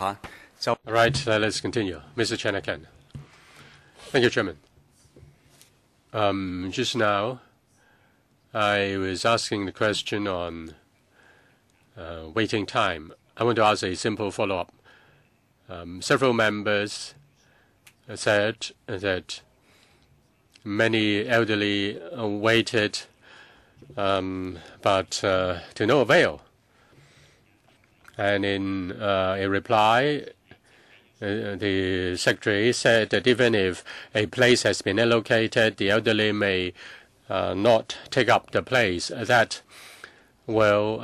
All right, let's continue. Mr. Chen again. Thank you, Chairman. Just now, I was asking the question on waiting time. I want to ask a simple follow-up. Several members said that many elderly waited, but to no avail. And in a reply, the Secretary said that even if a place has been allocated, the elderly may not take up the place. That will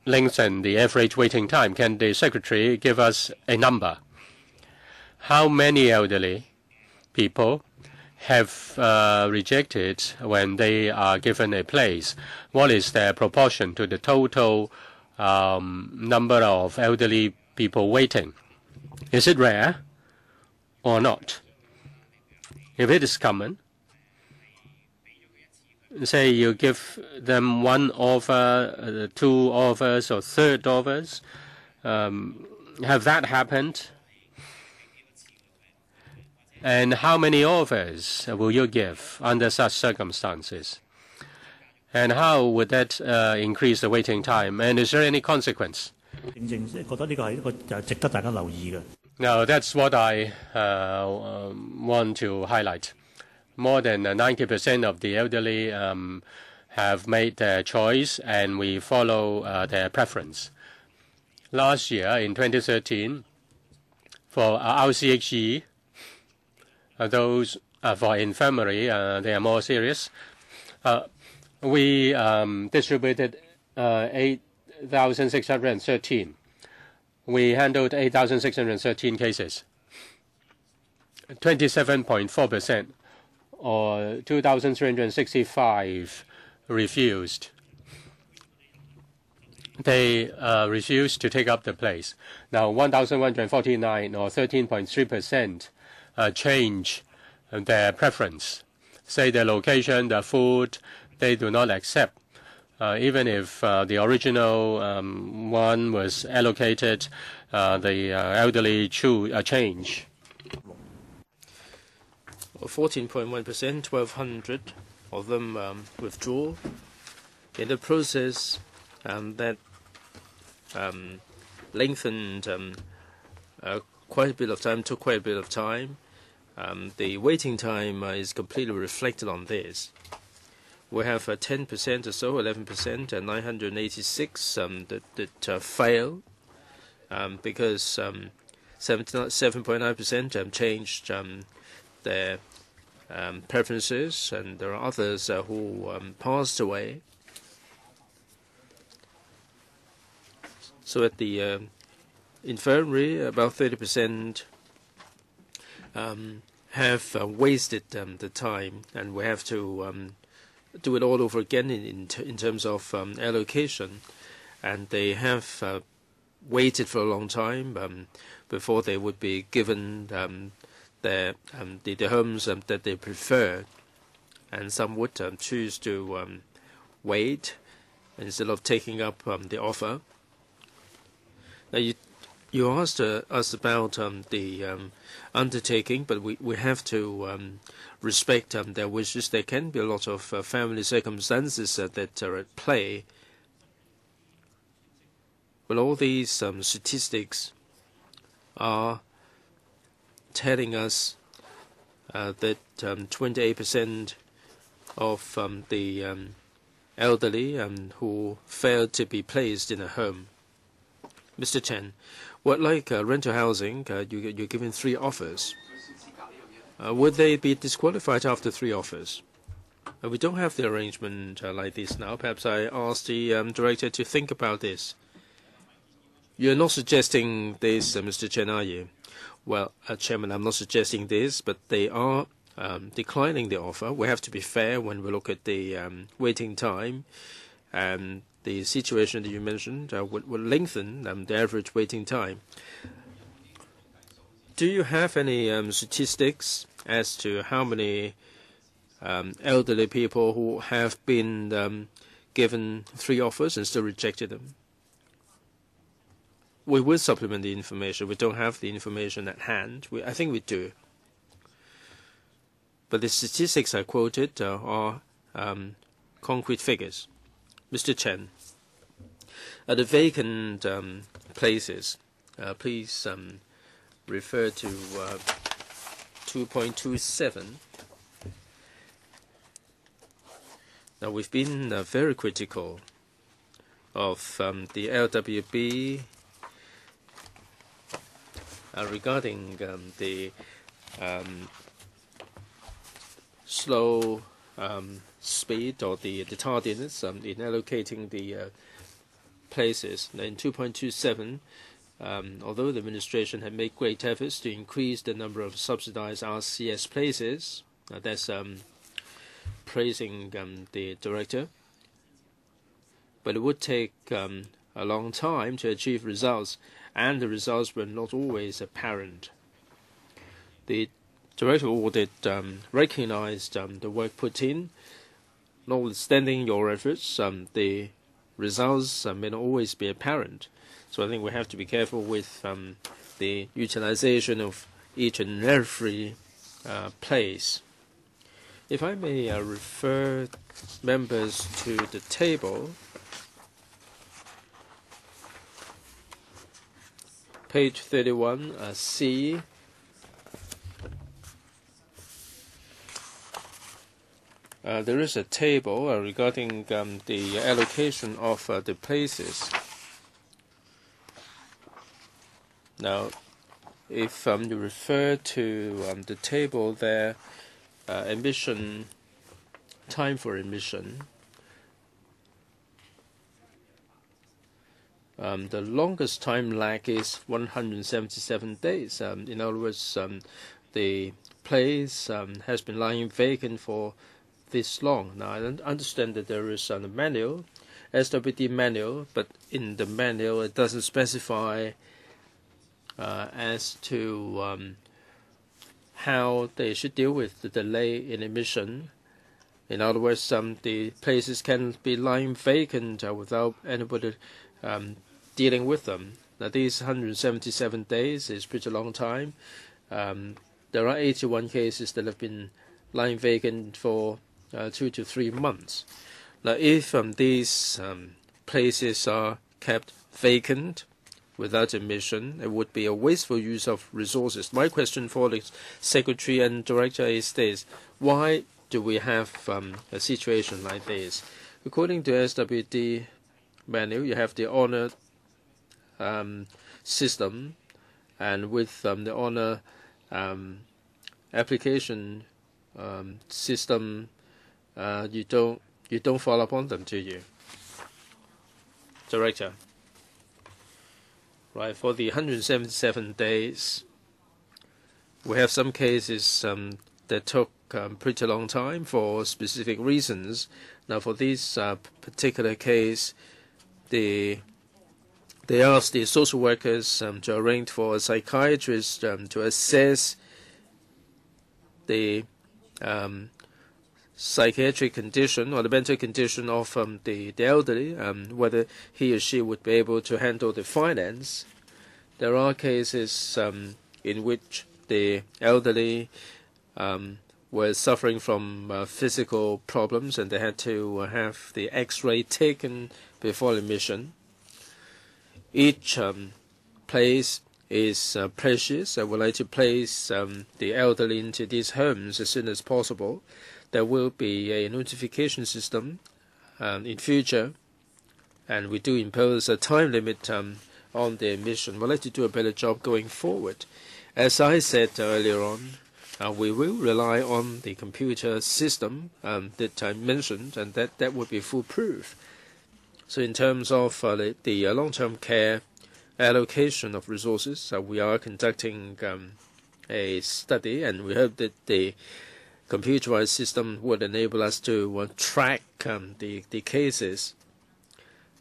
lengthen the average waiting time. Can the Secretary give us a number? How many elderly people have rejected when they are given a place? What is their proportion to the total number of elderly people waiting? Is it rare or not? If it is common, say you give them one offer, two offers, or third offers, have that happened? And how many offers will you give under such circumstances? And how would that increase the waiting time? And is there any consequence? Now, that's what I want to highlight. More than 90% of the elderly have made their choice, and we follow their preference. Last year, in 2013, for RCHE, those for infirmary, they are more serious. We distributed 8,613. We handled 8,613 cases. 27.4%, or 2,365, refused. They refused to take up the place. Now, 1,149, or 13.3%, change their preference. Say the location, the food, they do not accept. Even if the original one was allocated, the elderly change. 14.1%, 1,200 of them withdraw. In the process, that lengthened quite a bit of time, took quite a bit of time. The waiting time is completely reflected on this. We have 10% or so, 11%, and 986 that fail because 7.9% changed their preferences, and there are others who passed away. So at the infirmary, about 30% have wasted the time, and we have to do it all over again in terms of allocation. And they have waited for a long time before they would be given the homes that they prefer. And some would choose to wait instead of taking up the offer. Now, you asked us about the undertaking, but we have to respect their wishes. There can be a lot of family circumstances that are at play. But all these statistics are telling us that 28% of the elderly who failed to be placed in a home. Mr. Chen, what like rental housing, you're given 3 offers. Would they be disqualified after 3 offers? We don't have the arrangement like this now. Perhaps I ask the director to think about this. You're not suggesting this, Mr. Chen, are you? Well, Chairman, I'm not suggesting this, but they are declining the offer. We have to be fair when we look at the waiting time. The situation that you mentioned would lengthen the average waiting time. Do you have any statistics as to how many elderly people who have been given 3 offers and still rejected them? we will supplement the information. We don't have the information at hand. I think we do. But the statistics I quoted are concrete figures. Mr. Chen, the vacant places, please refer to 2.27. Now, we've been very critical of the LWB regarding the slow speed or the tardiness in allocating the places. In 2.27, although the administration had made great efforts to increase the number of subsidized RCS places, that's praising the director, but it would take a long time to achieve results, and the results were not always apparent. The Director of Audit recognized the work put in. Notwithstanding your efforts, the results may not always be apparent. So I think we have to be careful with the utilization of each and every place. If I may refer members to the table, page 31, C. There is a table regarding the allocation of the places. Now, if you refer to the table there, emission, time for emission, the longest time lag is 177 days. In other words, the place has been lying vacant for this long. Now, I understand that there is a manual, SWD manual, but in the manual it doesn't specify as to how they should deal with the delay in emission. In other words, the places can be lying vacant without anybody dealing with them. Now, these 177 days is pretty long time. There are 81 cases that have been lying vacant for 2 to 3 months. Now, if these places are kept vacant without emission, it would be a wasteful use of resources. My question for the Secretary and Director is this: why do we have a situation like this? According to SWD manual, you have the honor system, and with the honor application system, you don't follow up on them, do you, Director? Right, for the 177 days, we have some cases that took pretty long time for specific reasons. Now, for this particular case, they asked the social workers to arrange for a psychiatrist to assess the psychiatric condition or the mental condition of the elderly, whether he or she would be able to handle the finance. There are cases in which the elderly were suffering from physical problems, and they had to have the X-ray taken before admission. Each place is precious. I would like to place the elderly into these homes as soon as possible. There will be a notification system in future, and we do impose a time limit on the admission. We'd like to do a better job going forward. As I said earlier on, we will rely on the computer system that I mentioned, and that would be foolproof. So in terms of the long-term care allocation of resources, we are conducting a study, and we hope that the computerized system would enable us to track the cases,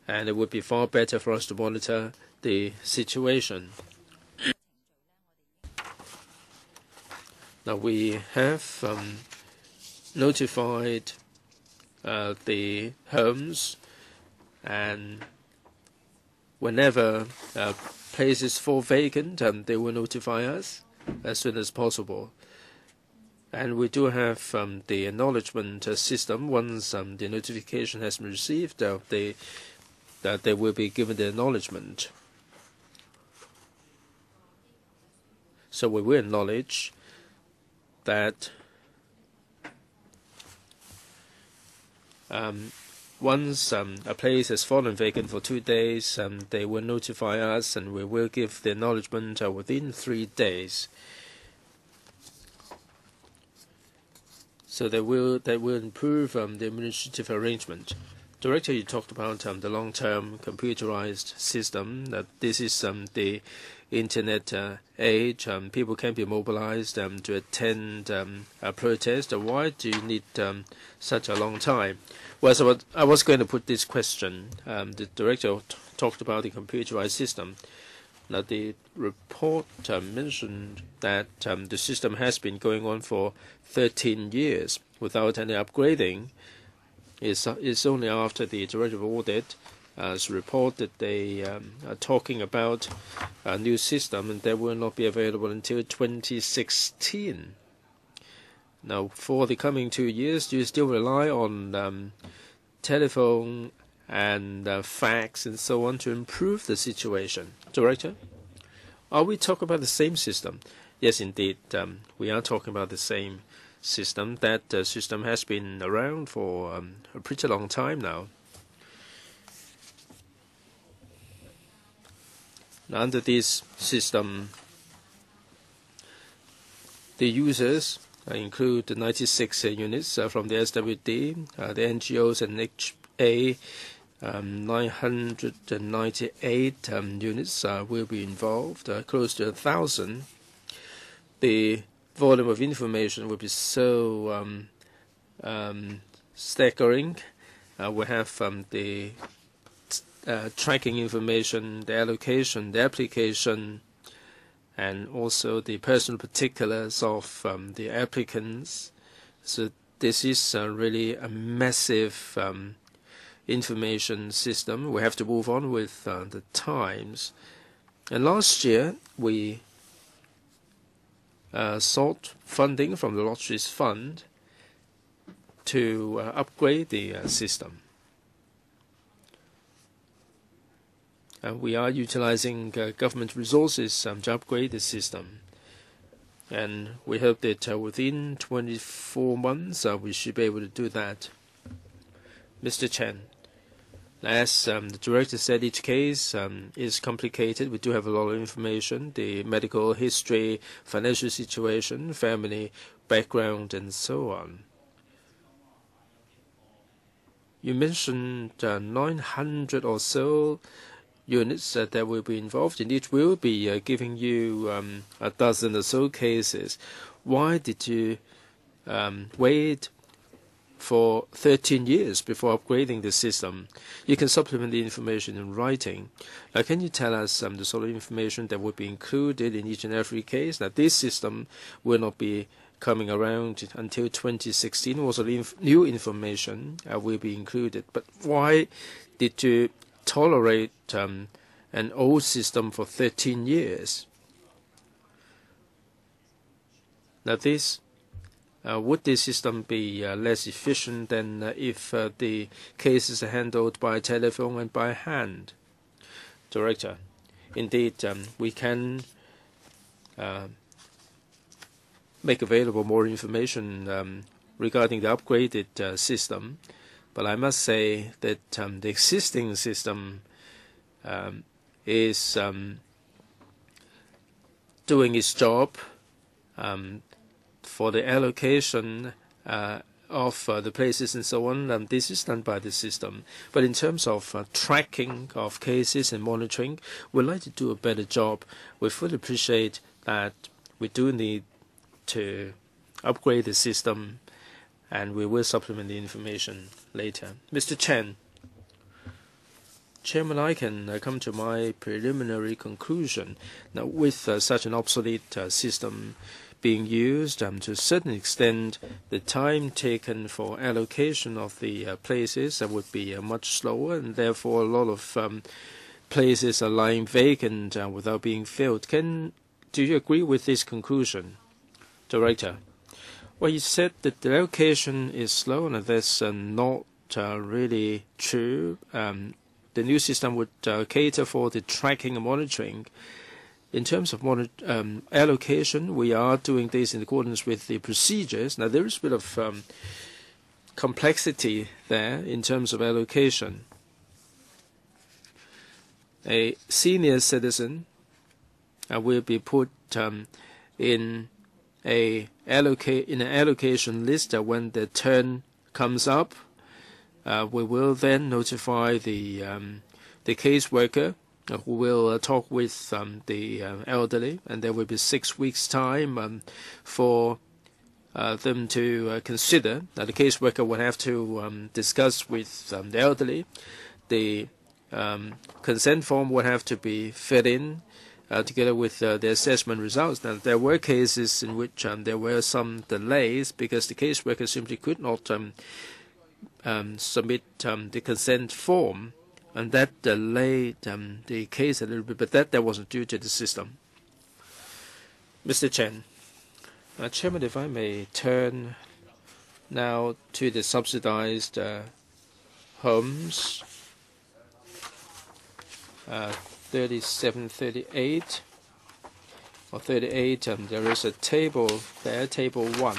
and it would be far better for us to monitor the situation. Now, we have notified the homes, and whenever places fall vacant, they will notify us as soon as possible. And we do have the acknowledgement system. Once the notification has been received, they will be given the acknowledgement. So we will acknowledge that once a place has fallen vacant for 2 days, they will notify us, and we will give the acknowledgement within 3 days. So they will improve the administrative arrangement. Director, you talked about the long-term computerized system. That this is the internet age. People can be mobilized to attend a protest. Why do you need such a long time? Well, so I was going to put this question. The director talked about the computerized system. Now, the report mentioned that the system has been going on for 13 years without any upgrading. It's only after the Director of Audit has reported they are talking about a new system, and that will not be available until 2016. Now, for the coming 2 years, do you still rely on telephone and fax and so on to improve the situation? Director, are we talking about the same system? Yes, indeed. We are talking about the same system. That system has been around for a pretty long time now. Under this system, the users include the 96 units from the SWD, the NGOs and HA. 998 units will be involved, close to 1,000. The volume of information will be so staggering. We have the tracking information, the allocation, the application, and also the personal particulars of the applicants. So this is really a massive information system. We have to move on with the times. And last year, we sought funding from the Lotteries Fund to upgrade the system. We are utilizing government resources to upgrade the system. And we hope that within 24 months, we should be able to do that. Mr. Chen, as the director said, each case is complicated. We do have a lot of information, the medical history, financial situation, family background, and so on. You mentioned 900 or so units that will be involved, and it will be giving you a dozen or so cases. Why did you wait for 13 years before upgrading the system? You can supplement the information in writing. Now, can you tell us the sort of information that would be included in each and every case? Now, this system will not be coming around until 2016. Also, new information will be included. But why did you tolerate an old system for 13 years? Now, this would this system be less efficient than if the cases are handled by telephone and by hand? Director, indeed, we can make available more information regarding the upgraded system, but I must say that the existing system is doing its job for the allocation of the places and so on. This is done by the system. But in terms of tracking of cases and monitoring, we'd like to do a better job. We fully appreciate that we do need to upgrade the system, and we will supplement the information later. Mr. Chen. Chairman, I can come to my preliminary conclusion. Now, with such an obsolete system being used, to a certain extent, the time taken for allocation of the places would be much slower, and therefore a lot of places are lying vacant without being filled. Do you agree with this conclusion, Director? Well, you said that the allocation is slow, and that's not really true. The new system would cater for the tracking and monitoring. In terms of allocation, we are doing this in accordance with the procedures. Now, there is a bit of complexity there in terms of allocation. A senior citizen will be put in an allocation list when the turn comes up. We will then notify the caseworker who will talk with the elderly, and there will be 6 weeks' time for them to consider. The caseworker will have to discuss with the elderly. The consent form would have to be filled in together with the assessment results. Now, there were cases in which there were some delays because the caseworker simply could not submit the consent form, and that delayed the case a little bit, but that wasn't due to the system. Mr. Chen. Chairman, if I may turn now to the subsidized homes, 37, 38, or 38, there is a table there, table 1.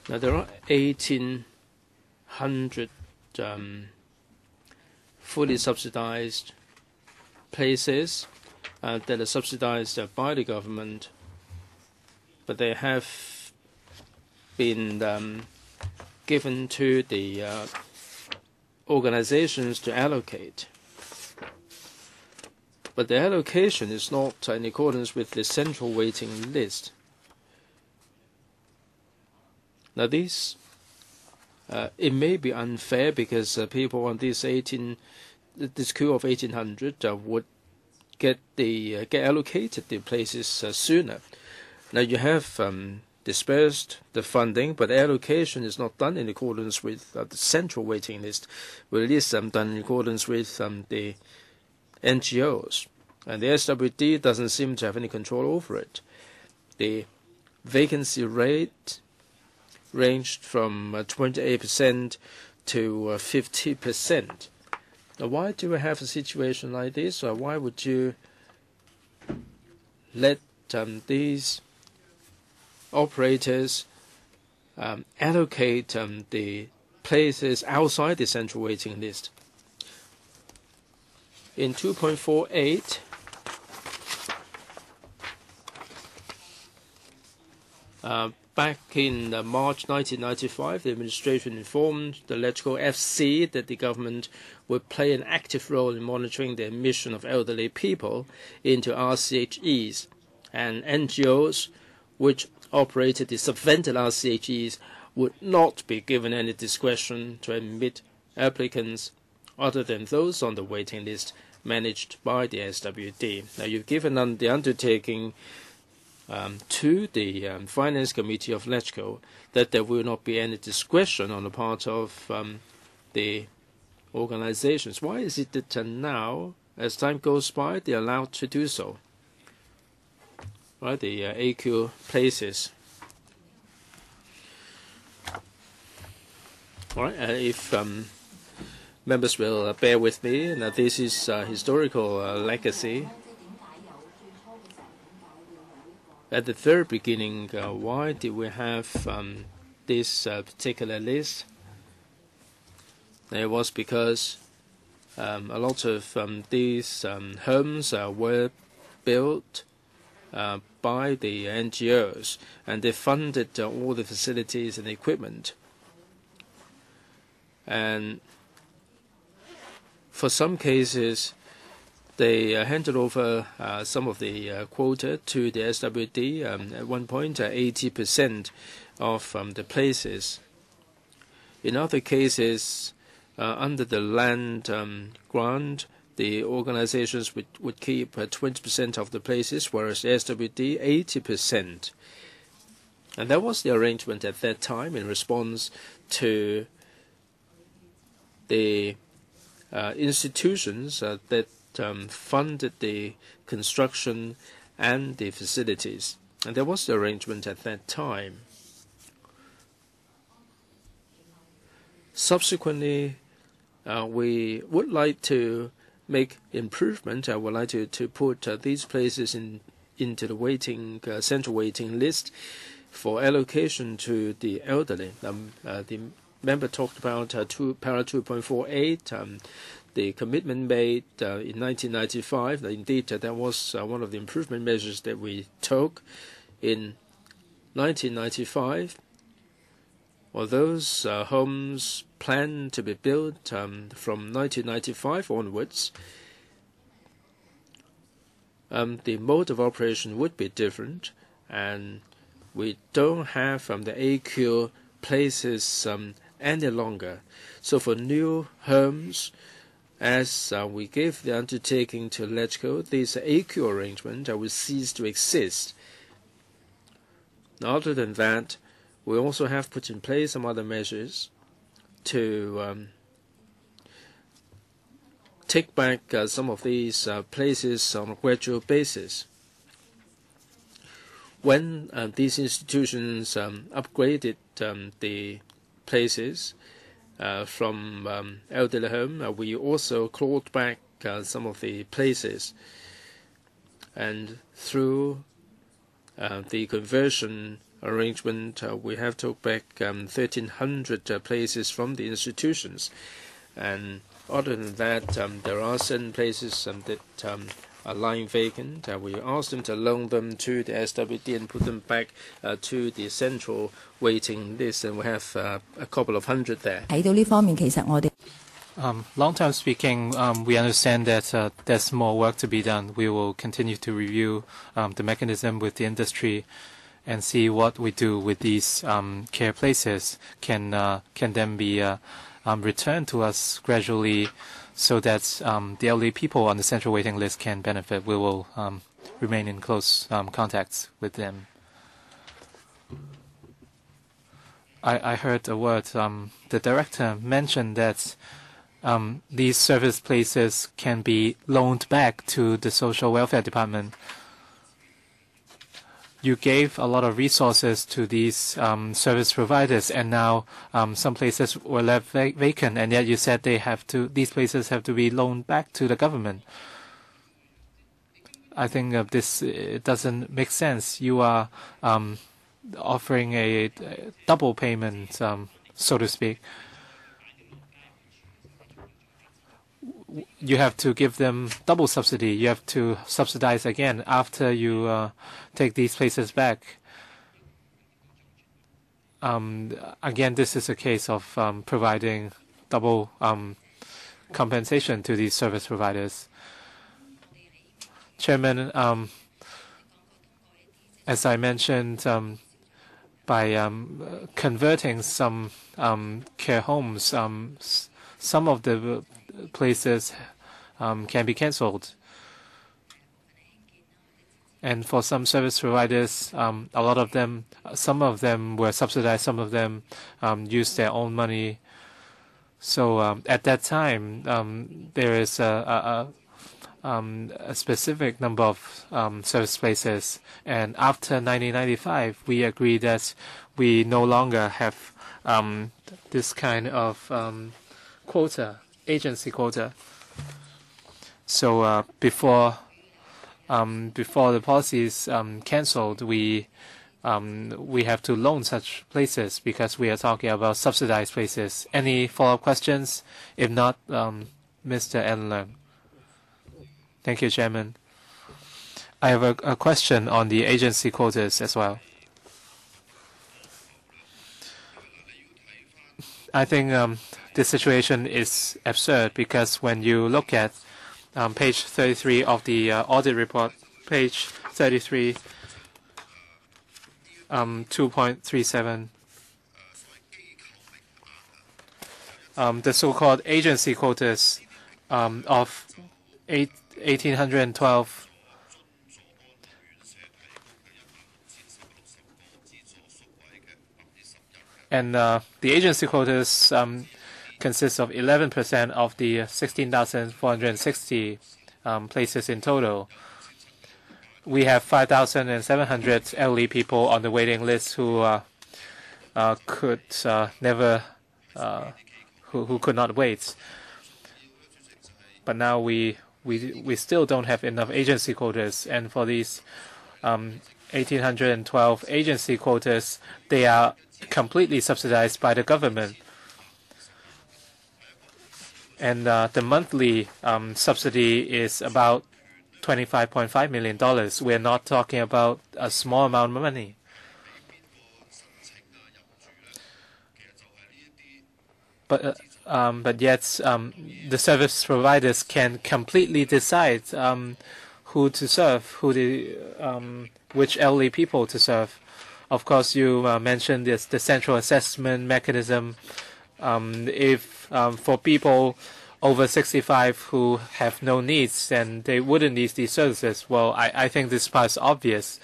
Now, there are 1,800 fully subsidized places that are subsidized by the government, but they have been given to the organizations to allocate. But the allocation is not in accordance with the central waiting list. Now, this it may be unfair because people on this queue of 1,800 would get allocated the places sooner. Now, you have dispersed the funding, but allocation is not done in accordance with the central waiting list. Well, it is done in accordance with the NGOs, and the SWD doesn't seem to have any control over it. The vacancy rate ranged from 28% to 50%. Now, why do we have a situation like this? Or why would you let these operators allocate the places outside the central waiting list? In 2.48, back in March 1995, the administration informed the electrical FC that the government would play an active role in monitoring the admission of elderly people into RCHEs, and NGOs which operated the subvented RCHEs would not be given any discretion to admit applicants other than those on the waiting list managed by the SWD. Now, you've given the undertaking to the Finance Committee of LegCo that there will not be any discretion on the part of the organizations. Why is it that now, as time goes by, they're allowed to do so? Right, the AQ places. All right, if members will bear with me, now this is historical legacy. At the very beginning, why did we have this particular list? It was because a lot of these homes were built by the NGOs, and they funded all the facilities and equipment. And for some cases, they handed over some of the quota to the SWD. At one point, 80% of the places. In other cases, under the land grant, the organizations would keep 20% of the places, whereas the SWD 80%. And that was the arrangement at that time in response to the institutions that funded the construction and the facilities. And that was the arrangement at that time. Subsequently, we would like to make improvement. I would like to put these places into the central waiting list for allocation to the elderly. The member talked about para 2.48, the commitment made in 1995. Indeed, that was one of the improvement measures that we took in 1995. Well, those homes planned to be built from 1995 onwards, the mode of operation would be different, and we don't have the AQ places any longer. So for new homes, as we gave the undertaking to LegCo, this AQ arrangement will cease to exist. Other than that, we also have put in place some other measures to take back some of these places on a gradual basis. When these institutions upgraded the places from elderly home, we also clawed back some of the places. And through the conversion arrangement, we have took back 1,300 places from the institutions. And other than that, there are certain places that are lying vacant. We asked them to loan them to the SWD and put them back to the central waiting list, and we have a couple of hundred there. Long term speaking, we understand that there's more work to be done. We will continue to review the mechanism with the industry and see what we do with these care places. Can then be returned to us gradually so that the elderly people on the central waiting list can benefit. We will remain in close contacts with them. I heard a word. The director mentioned that these service places can be loaned back to the social welfare department. You gave a lot of resources to these service providers, and now some places were left vacant, and yet you said these places have to be loaned back to the government. I think it doesn't make sense. You are offering a double payment, so to speak. You have to give them double subsidy. You have to subsidize again after you take these places back. Again, this is a case of providing double compensation to these service providers. Chairman, as I mentioned, by converting some care homes, some of the places can be cancelled. And for some service providers, some of them were subsidized, some of them used their own money. So at that time, there is a specific number of service places. And after 1995, we agreed that we no longer have this kind of quota, agency quota. So before the policy is cancelled, we have to loan such places because we are talking about subsidized places. Any follow-up questions? If not, Mr. Enlung. Thank you, Chairman. I have a question on the agency quotas as well. I think this situation is absurd because when you look at page 33 of the audit report, page 33, 2.37, the so-called agency quotas of 1,812 And the agency quotas consists of 11% of the 16,460 places in total. We have 5,700 elderly people on the waiting list who could never, who could not wait. But now we still don't have enough agency quotas, and for these 1,812 agency quotas, they are completely subsidized by the government. And the monthly subsidy is about $25.5 million. We're not talking about a small amount of money. But yet the service providers can completely decide who to serve, which elderly people to serve. Of course, you mentioned the central assessment mechanism. If for people over 65 who have no needs, then they wouldn't need these services. Well, I think this part is obvious.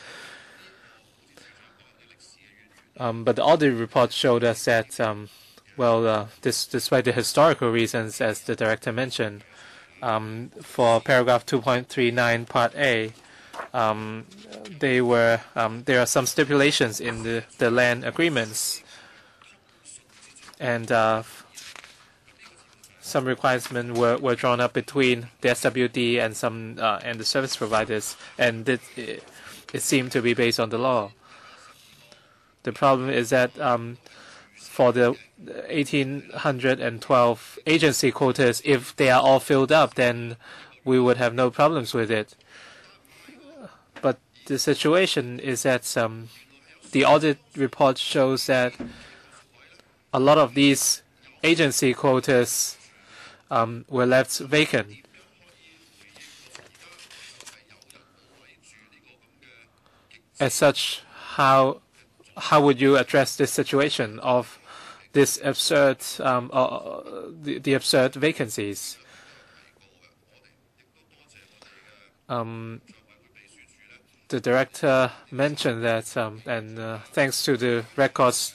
But the audit report showed us that, despite the historical reasons, as the director mentioned, for paragraph 2.39 part A, there are some stipulations in the land agreements, and some requirements were drawn up between the SWD and and the service providers, and it seemed to be based on the law. The problem is that for the 1,812 agency quotas, if they are all filled up, then we would have no problems with it. But the situation is that the audit report shows that a lot of these agency quotas were left vacant. As such, how would you address this situation of this absurd, the absurd vacancies? The director mentioned that, and thanks to the records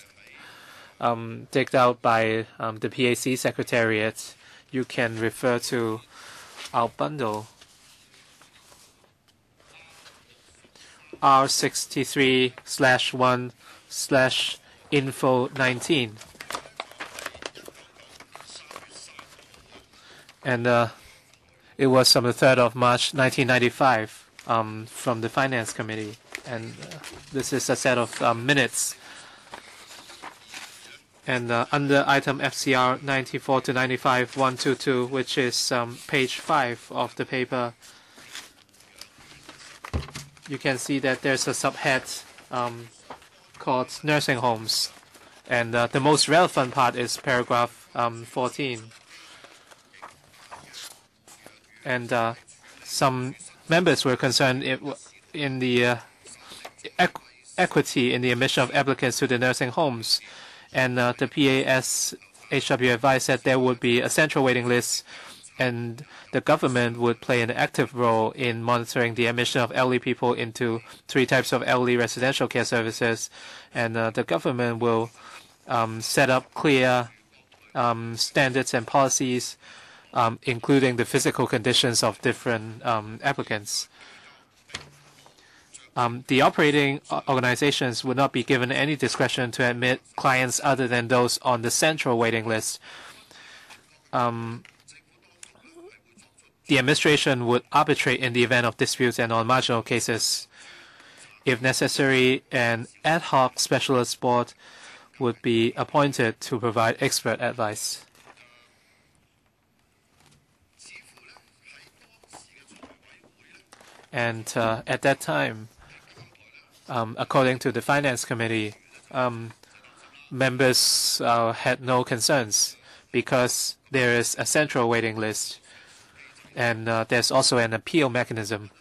digged out by the PAC Secretariat, you can refer to our bundle R63/1/info19. And it was on the 3rd of March 1995 from the Finance Committee. And this is a set of minutes. And under item FCR 94 to 95 122, which is page 5 of the paper, you can see that there's a subhead called nursing homes. And the most relevant part is paragraph 14. And some members were concerned in the equity in the admission of applicants to the nursing homes. And the PASHW advised that there would be a central waiting list, and the government would play an active role in monitoring the admission of elderly people into 3 types of elderly residential care services. And the government will set up clear standards and policies, including the physical conditions of different applicants. The operating organizations would not be given any discretion to admit clients other than those on the central waiting list. The administration would arbitrate in the event of disputes and on marginal cases. If necessary, an ad hoc specialist board would be appointed to provide expert advice. And at that time, according to the Finance Committee, members had no concerns because there is a central waiting list, and there's also an appeal mechanism.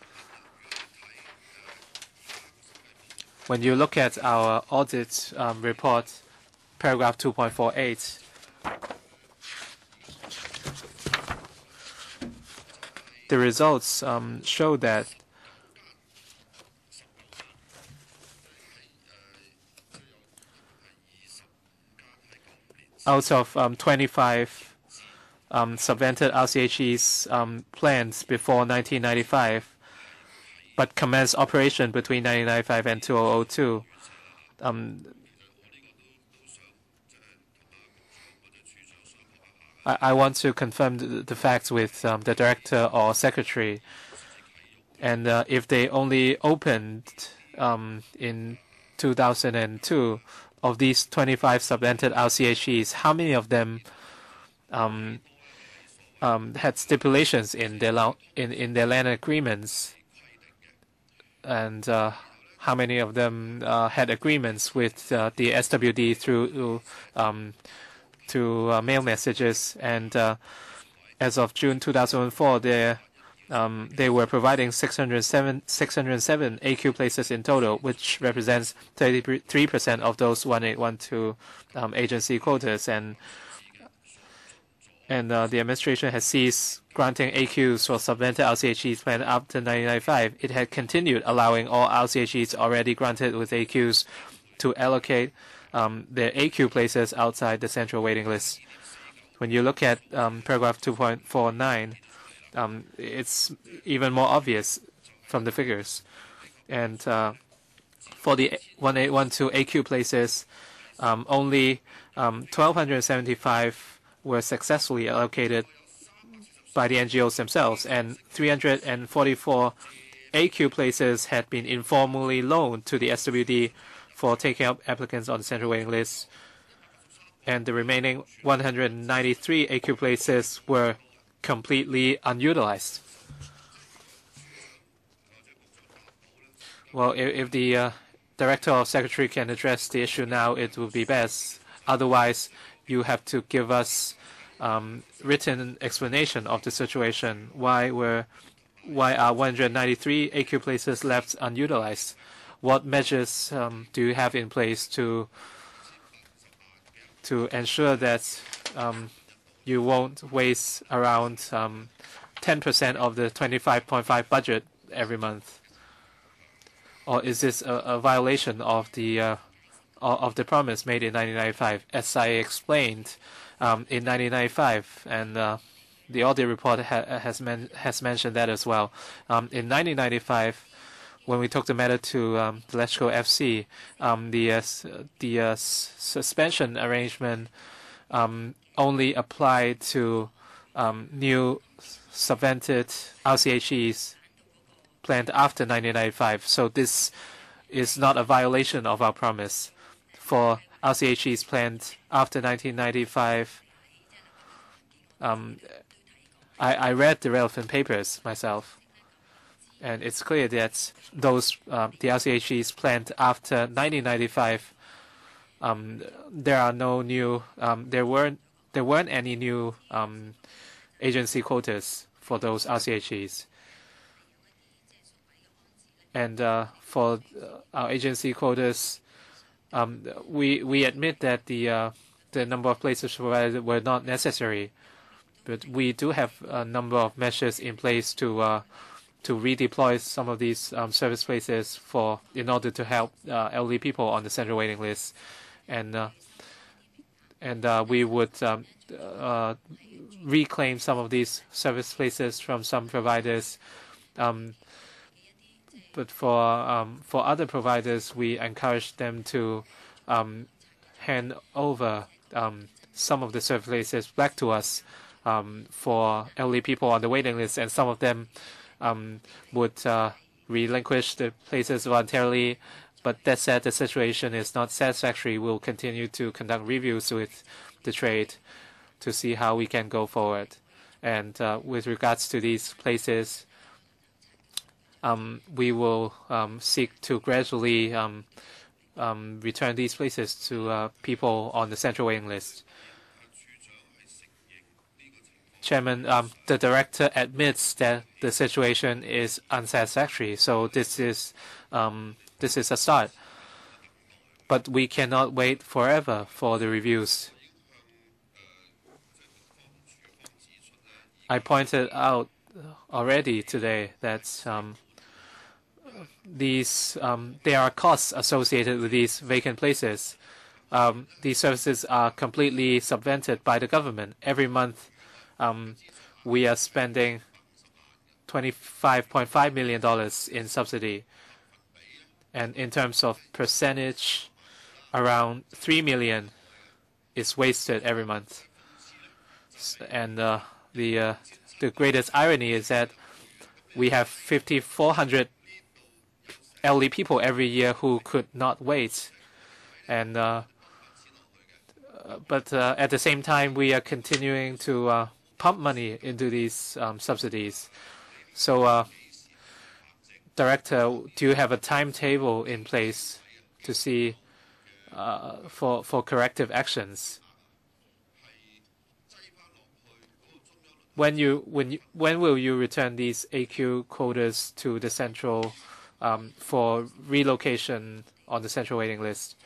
When you look at our audit report, paragraph 2.48, the results show that out of 25 subvented RCHEs planned before 1995, but commenced operation between 1995 and 2002. I want to confirm the facts with the director or secretary. And if they only opened in 2002, of these 25 subvented RCHEs, how many of them had stipulations in their land agreements, and how many of them had agreements with the SWD through mail messages? And as of June 2004, they were providing 607 AQ places in total, which represents 33% of those 1812 agency quotas. And the administration has ceased granting AQs for subvented RCHEs planned after 1995. It had continued allowing all RCHEs already granted with AQs to allocate their AQ places outside the central waiting list. When you look at paragraph 2.49, it's even more obvious from the figures. And for the 1812 AQ places, only 1,275 were successfully allocated by the NGOs themselves, and 344 AQ places had been informally loaned to the SWD for taking up applicants on the central waiting list. And the remaining 193 AQ places were completely unutilized. Well, if the director or secretary can address the issue now, it would be best. Otherwise, you have to give us written explanation of the situation. Why are 193 AQ places left unutilized? What measures do you have in place to ensure that you won't waste around 10% of the 25.5 budget every month? Or is this a violation of the promise made in 1995? As I explained, in 1995, and the audit report has mentioned that as well. In 1995, when we took the matter to the Electrical FC, the suspension arrangement only applied to new subvented RCHEs planned after 1995. So this is not a violation of our promise. For RCHEs planned after 1995, I read the relevant papers myself, and it's clear that those the RCHEs planned after 1995, there are no new, there weren't any new agency quotas for those RCHEs. And for our agency quotas, we admit that the number of places provided were not necessary, but we do have a number of measures in place to redeploy some of these service places in order to help elderly people on the central waiting list, and we would reclaim some of these service places from some providers. But for other providers, we encourage them to hand over some of the service places back to us for elderly people on the waiting list, and some of them would relinquish the places voluntarily. But that said, the situation is not satisfactory. We'll continue to conduct reviews with the trade to see how we can go forward. And with regards to these places, we will seek to gradually return these places to people on the central waiting list. Chairman, the director admits that the situation is unsatisfactory, so this is a start. But we cannot wait forever for the reviews. I pointed out already today that there are costs associated with these vacant places. these services are completely subvented by the government. Every month, we are spending $25.5 million in subsidy. And in terms of percentage, around 3 million is wasted every month. And the greatest irony is that we have 5,400 elderly people every year who could not wait. And but at the same time, we are continuing to pump money into these subsidies. So, Director, do you have a timetable in place to see for corrective actions? When will you return these AQ quotas to the central for relocation on the central waiting list?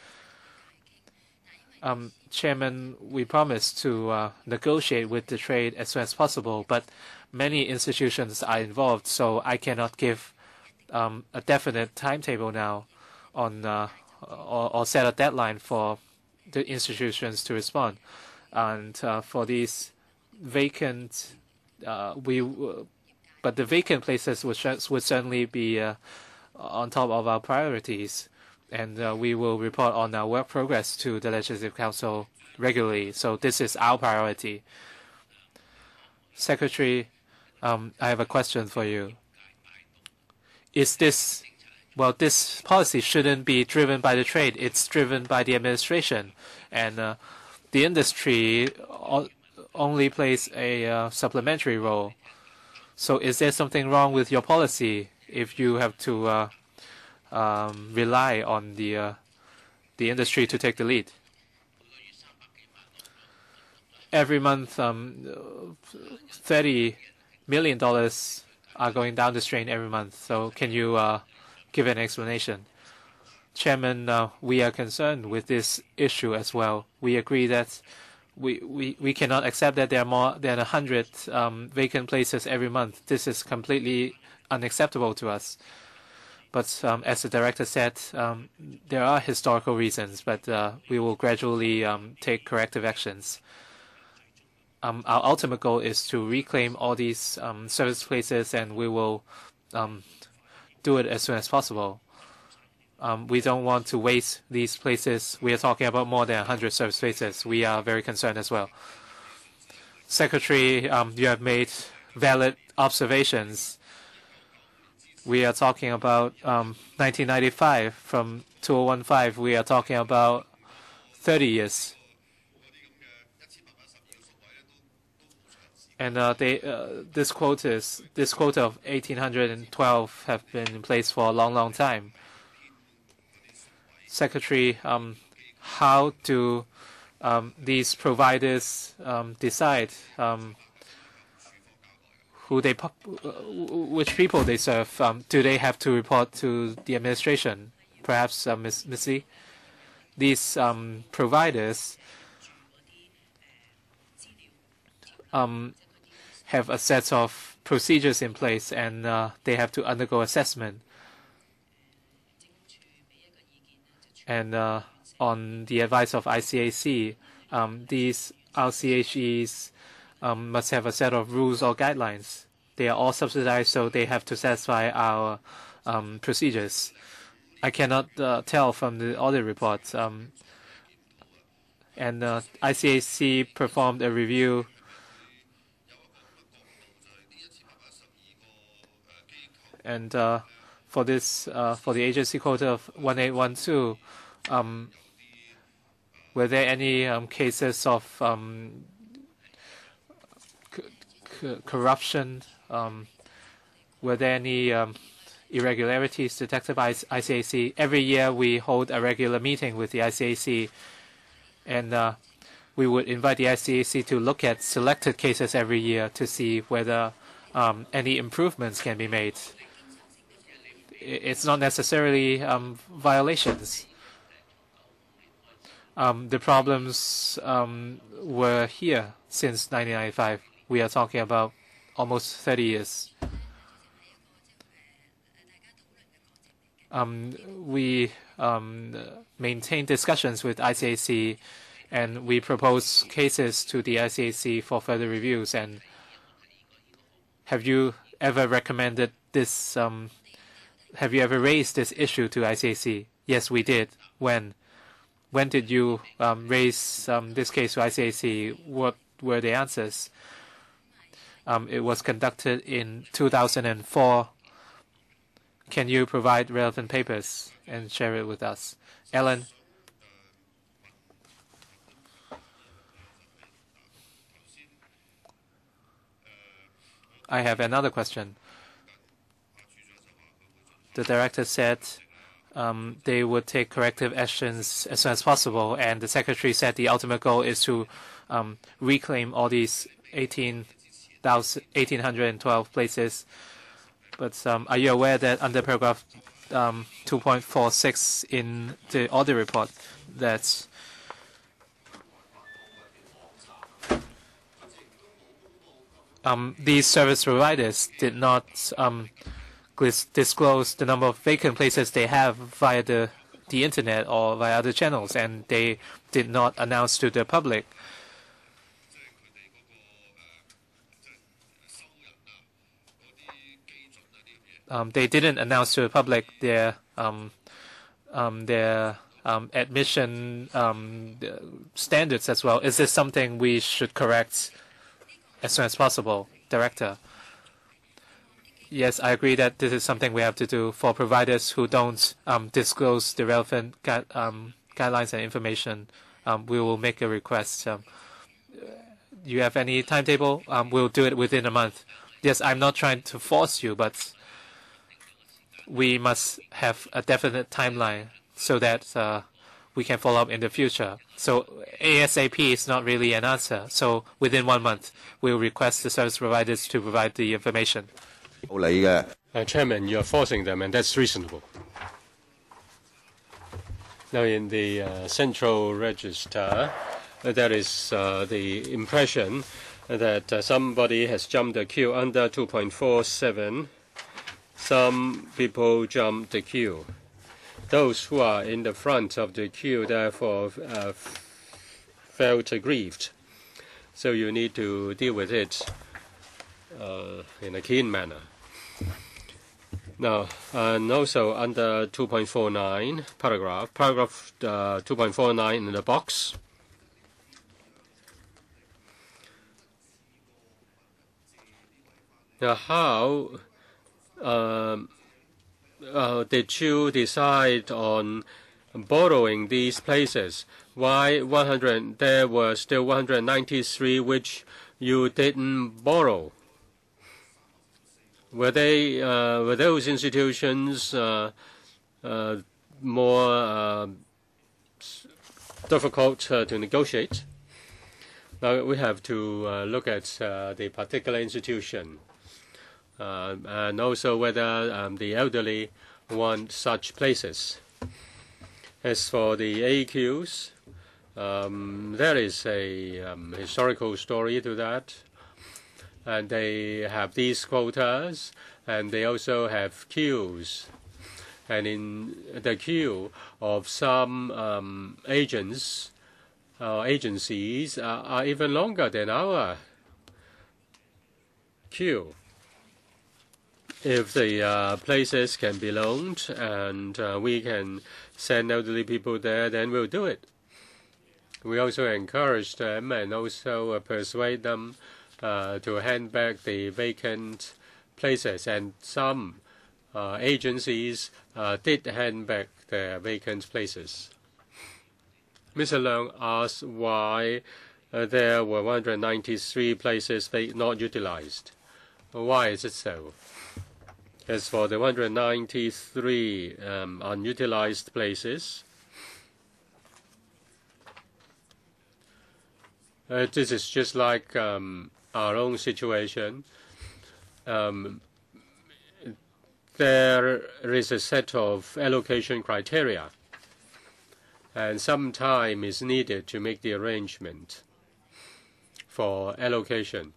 Chairman, we promised to negotiate with the trade as soon as possible, but many institutions are involved, so I cannot give a definite timetable now on or set a deadline for the institutions to respond. And for these vacant, but the vacant places would certainly be on top of our priorities. And we will report on our work progress to the Legislative Council regularly. So this is our priority. Secretary, I have a question for you. Is this, well, this policy shouldn't be driven by the trade. It's driven by the administration. And the industry only plays a supplementary role. So is there something wrong with your policy if you have to rely on the industry to take the lead? Every month, $30 million are going down the drain every month. So can you give an explanation? Chairman, we are concerned with this issue as well. We agree that we cannot accept that there are more than 100 vacant places every month. This is completely unacceptable to us. But as the director said, there are historical reasons, but we will gradually take corrective actions. Our ultimate goal is to reclaim all these service places, and we will do it as soon as possible. We don't want to waste these places. We are talking about more than 100 service places. We are very concerned as well. Secretary, you have made valid observations. We are talking about 1995. From 2015, we are talking about 30 years. And this quota of 1,812 have been in place for a long, long time. Secretary, how do these providers decide which people they serve? Do they have to report to the administration? Perhaps Ms. Lee? These providers have a set of procedures in place, and they have to undergo assessment. And on the advice of ICAC, these RCHEs must have a set of rules or guidelines. They are all subsidized, so they have to satisfy our procedures. I cannot tell from the audit report. And ICAC performed a review. And for this, for the agency quota of 1812, were there any cases of corruption? Were there any irregularities detected by ICAC? Every year we hold a regular meeting with the ICAC, and we would invite the ICAC to look at selected cases every year to see whether any improvements can be made. It's not necessarily violations. The problems were here since 1995. We are talking about almost 30 years. We maintain discussions with ICAC, and we propose cases to the ICAC for further reviews. And have you ever recommended this? Have you ever raised this issue to ICAC? Yes, we did. When? When did you raise this case to ICAC? What were the answers? It was conducted in 2004. Can you provide relevant papers and share it with us? Ellen? I have another question. The director said they would take corrective actions as soon as possible, and the secretary said the ultimate goal is to reclaim all these 1,812 places. But are you aware that under paragraph 2.46 in the audit report that these service providers did not disclose the number of vacant places they have via the internet or via other channels, and they did not announce to the public. They didn't announce to the public their admission standards as well. Is this something we should correct as soon as possible, Director? Yes, I agree that this is something we have to do for providers who don't disclose the relevant guidelines and information. We will make a request. You have any timetable? We'll do it within a month. Yes, I'm not trying to force you, but we must have a definite timeline so that we can follow up in the future. So ASAP is not really an answer. So within 1 month, we'll request the service providers to provide the information. Chairman, you're forcing them, and that's reasonable. Now, in the central register, there is the impression that somebody has jumped the queue under 2.47. Some people jumped the queue. Those who are in the front of the queue, therefore, felt aggrieved. So you need to deal with it in a keen manner. Now, and also under 2.49 paragraph 2.49 in the box. Now, how did you decide on borrowing these places? Why 100? There were still 193 which you didn't borrow. Were those institutions more difficult to negotiate? Now we have to look at the particular institution and also whether the elderly want such places. As for the AQs, there is a historical story to that. And they have these quotas, and they also have queues. And in the queue of some agencies are even longer than our queue. If the places can be loaned and we can send elderly people there, then we'll do it. We also encourage them and also persuade them to hand back the vacant places, and some agencies did hand back their vacant places. Mr. Leung asked why there were 193 places not utilized. Why is it so? As for the 193 unutilized places, this is just like our own situation. There is a set of allocation criteria, and some time is needed to make the arrangement for allocation.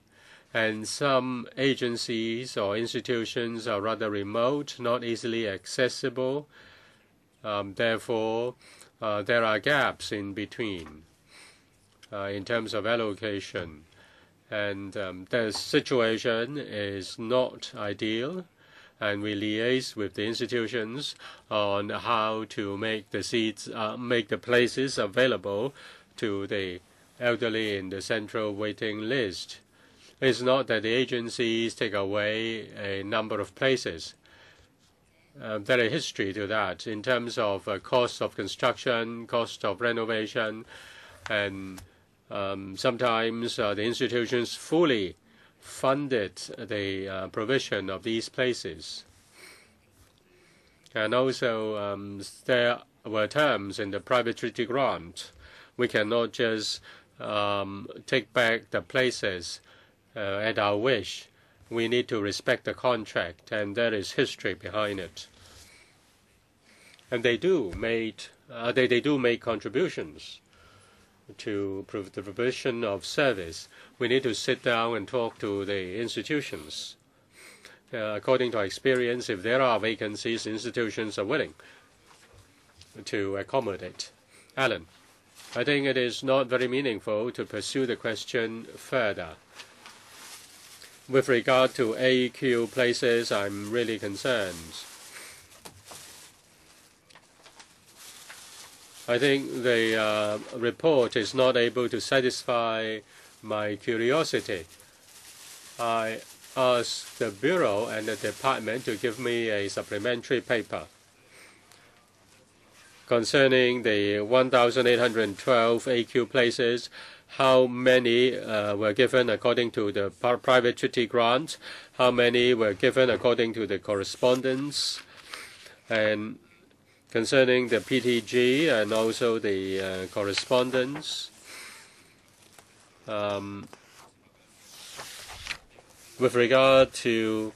And some agencies or institutions are rather remote, not easily accessible. Therefore, there are gaps in between in terms of allocation. And the situation is not ideal. And we liaise with the institutions on how to make the seats, make the places available to the elderly in the central waiting list. It's not that the agencies take away a number of places. There is history to that in terms of cost of construction, cost of renovation, and sometimes the institutions fully funded the provision of these places. And also there were terms in the private treaty grant. We cannot just take back the places at our wish. We need to respect the contract, and there is history behind it. And they do make contributions to the provision of service. We need to sit down and talk to the institutions. According to our experience, if there are vacancies, institutions are willing to accommodate. Alan, I think it is not very meaningful to pursue the question further. With regard to AQ places, I'm really concerned. I think the report is not able to satisfy my curiosity. I asked the Bureau and the Department to give me a supplementary paper concerning the 1,812 AQ places, how many were given according to the private treaty grant, how many were given according to the correspondence, and concerning the PTG and also the correspondence. With regard to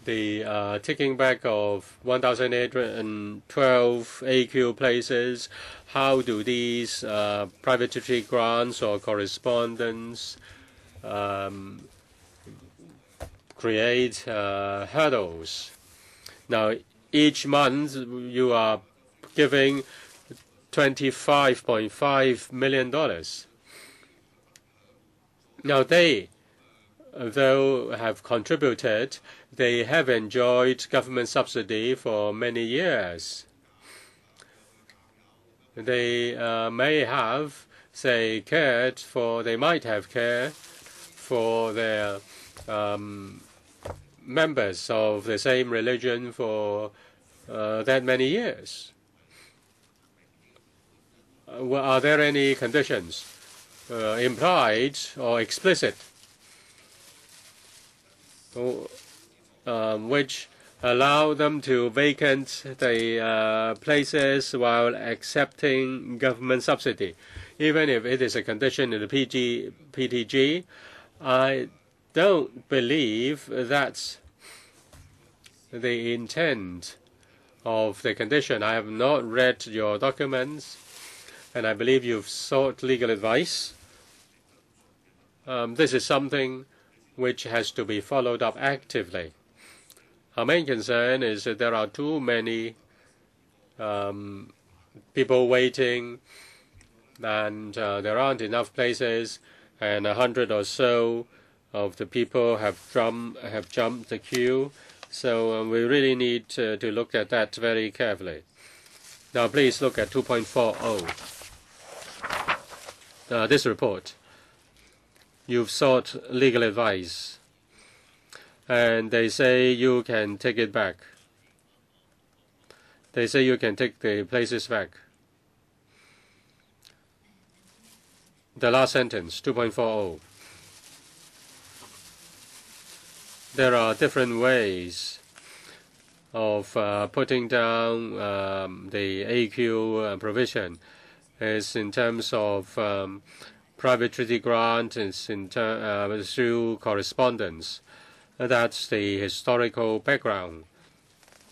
the taking back of 1,812 AQ places, how do these private treaty grants or correspondence create hurdles? Now, each month you are giving $25.5 million. Now they, though have contributed, they have enjoyed government subsidy for many years. They may have, say, they might have cared for their members of the same religion for that many years. Are there any conditions, implied or explicit, which allow them to vacate the places while accepting government subsidy? Even if it is a condition in the PTG, I don't believe that's the intent of the condition. I have not read your documents, and I believe you've sought legal advice. This is something which has to be followed up actively. Our main concern is that there are too many people waiting, and there aren't enough places, and 100 or so of the people have jumped the queue. So we really need to look at that very carefully. Now, please look at 2.40. This report. You've sought legal advice, and they say you can take it back. They say you can take the places back. The last sentence, 2.40. There are different ways of putting down the AQ provision. It's in terms of private treaty grant, it's through correspondence. That's the historical background.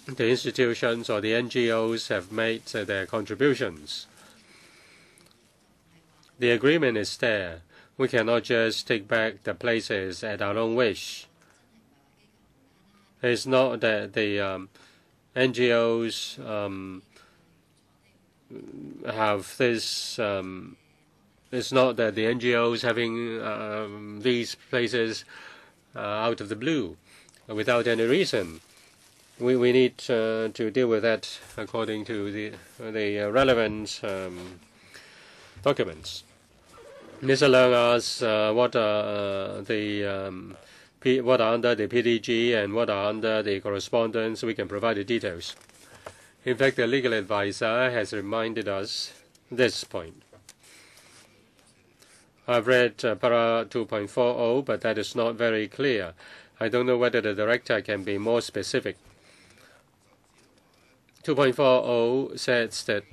The institutions or the NGOs have made their contributions. The agreement is there. We cannot just take back the places at our own wish. It's not that the NGOs have this. It's not that the NGOs having these places out of the blue without any reason. We need to deal with that according to the relevant documents. Mr. Leung asks what are under the PDG and what are under the correspondence. We can provide the details. In fact, the legal advisor has reminded us this point. I've read para 2.40, but that is not very clear. I don't know whether the director can be more specific. 2.40 says that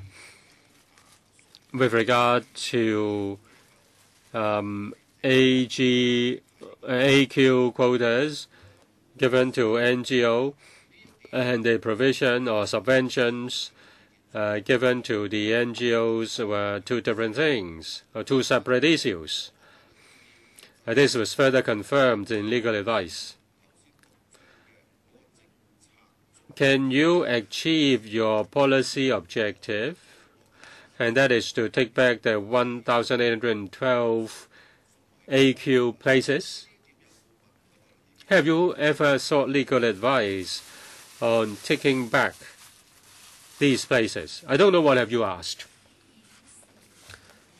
with regard to AQ quotas given to NGO and the provision or subventions given to the NGOs were two different things, or two separate issues. This was further confirmed in legal advice. Can you achieve your policy objective, and that is to take back the 1,812 AQ places? Have you ever sought legal advice on taking back these places? I don't know what have you asked.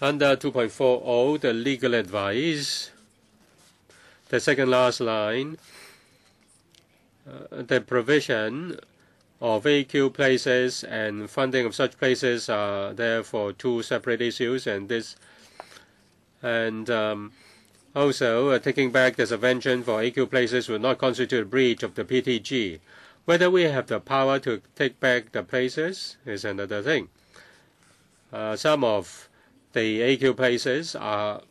Under 2.40, the legal advice, the second last line, the provision of AQ places and funding of such places are therefore two separate issues, and also taking back the subvention for AQ places would not constitute a breach of the PTG. Whether we have the power to take back the places is another thing. Some of the AQ places are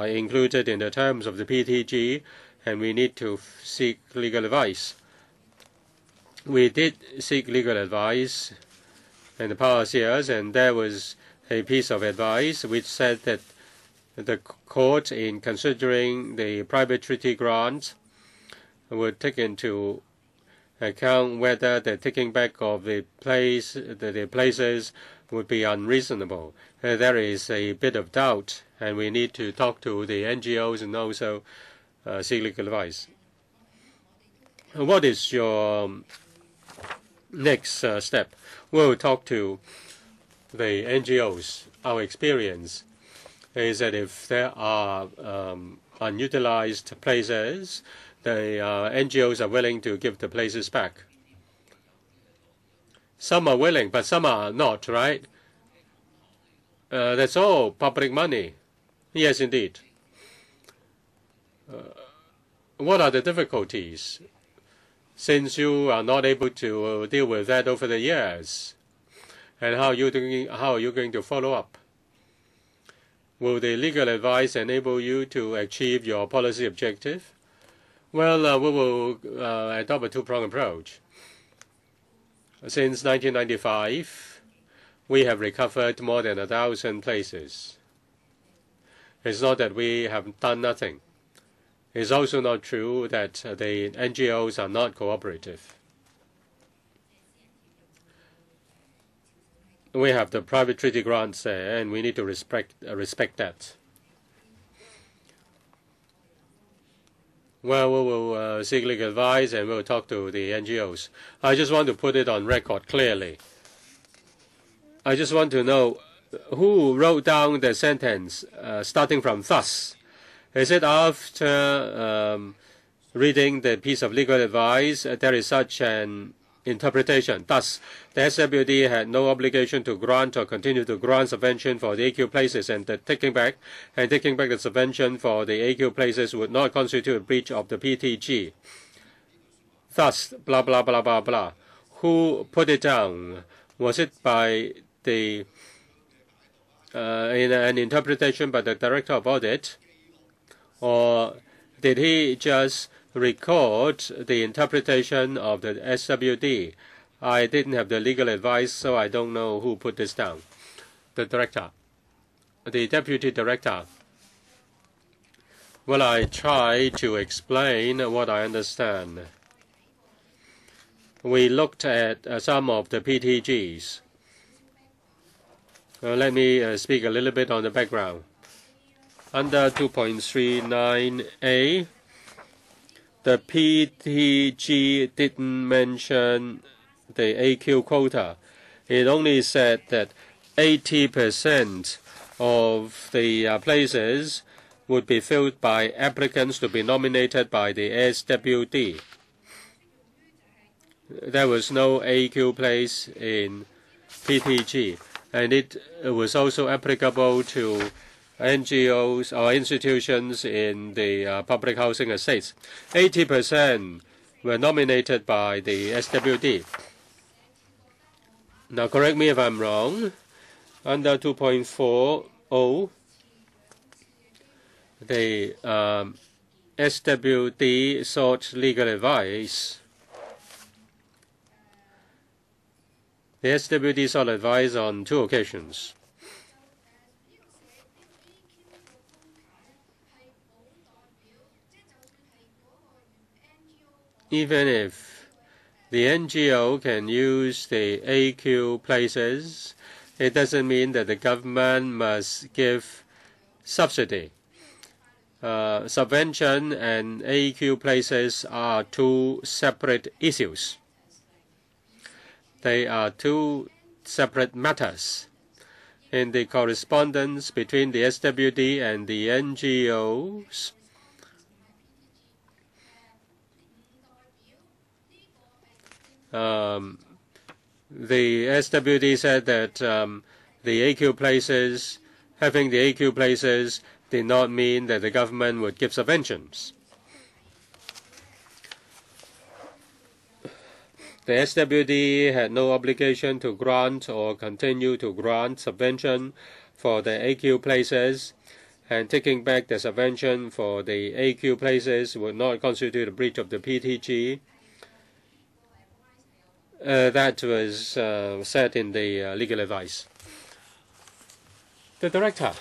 included in the terms of the PTG, and we need to seek legal advice. We did seek legal advice in the past years, and there was a piece of advice which said that the court, in considering the private treaty grants, would take into account whether the taking back of the places would be unreasonable. There is a bit of doubt, and we need to talk to the NGOs and also seek legal advice. What is your next step? We'll talk to the NGOs. Our experience is that if there are unutilized places, the NGOs are willing to give the places back. Some are willing, but some are not, right? That's all public money. Yes, indeed. What are the difficulties? Since you are not able to deal with that over the years, and how are you going to follow up? Will the legal advice enable you to achieve your policy objective? Well, we will adopt a two-pronged approach. Since 1995, we have recovered more than 1,000 places. It's not that we have done nothing. It's also not true that the NGOs are not cooperative. We have the private treaty grants there, and we need to respect that. Well, we will seek legal advice and we'll talk to the NGOs. I just want to put it on record clearly. I just want to know who wrote down the sentence starting from thus. Is it after reading the piece of legal advice there is such an interpretation? Thus, the SWD had no obligation to grant or continue to grant subvention for the AQ places, and the taking back the subvention for the AQ places would not constitute a breach of the PTG. Thus, blah, blah, blah, blah, blah. Who put it down? Was it by the in an interpretation by the Director of Audit? Or did he just record the interpretation of the SWD? I didn't have the legal advice, so I don't know who put this down. The director. The deputy director. Well, I try to explain what I understand. We looked at some of the PTGs. Let me speak a little bit on the background. Under 2.39a, the PTG didn't mention the AQ quota. It only said that 80% of the places would be filled by applicants to be nominated by the SWD. There was no AQ place in PTG, and it was also applicable to NGOs or institutions in the public housing estates. 80% were nominated by the SWD. Now, correct me if I'm wrong. Under 2.40, the SWD sought legal advice. The SWD sought advice on 2 occasions. Even if the NGO can use the AQ places, it doesn't mean that the government must give subsidy. Subvention and AQ places are 2 separate issues. They are 2 separate matters. In the correspondence between the SWD and the NGOs, the SWD said that the AQ places, having the AQ places, did not mean that the government would give subventions. The SWD had no obligation to grant or continue to grant subvention for the AQ places, and taking back the subvention for the AQ places would not constitute a breach of the PTG. That was said in the legal advice. The director.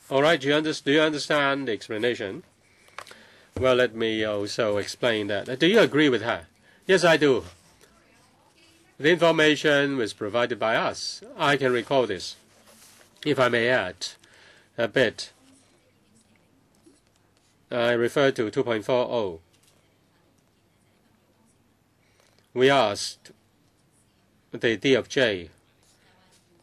All right, do you understand the explanation? Well, let me also explain that. Do you agree with her? Yes, I do. The information was provided by us. I can recall this. If I may add a bit, I refer to 2.40. We asked the DFJ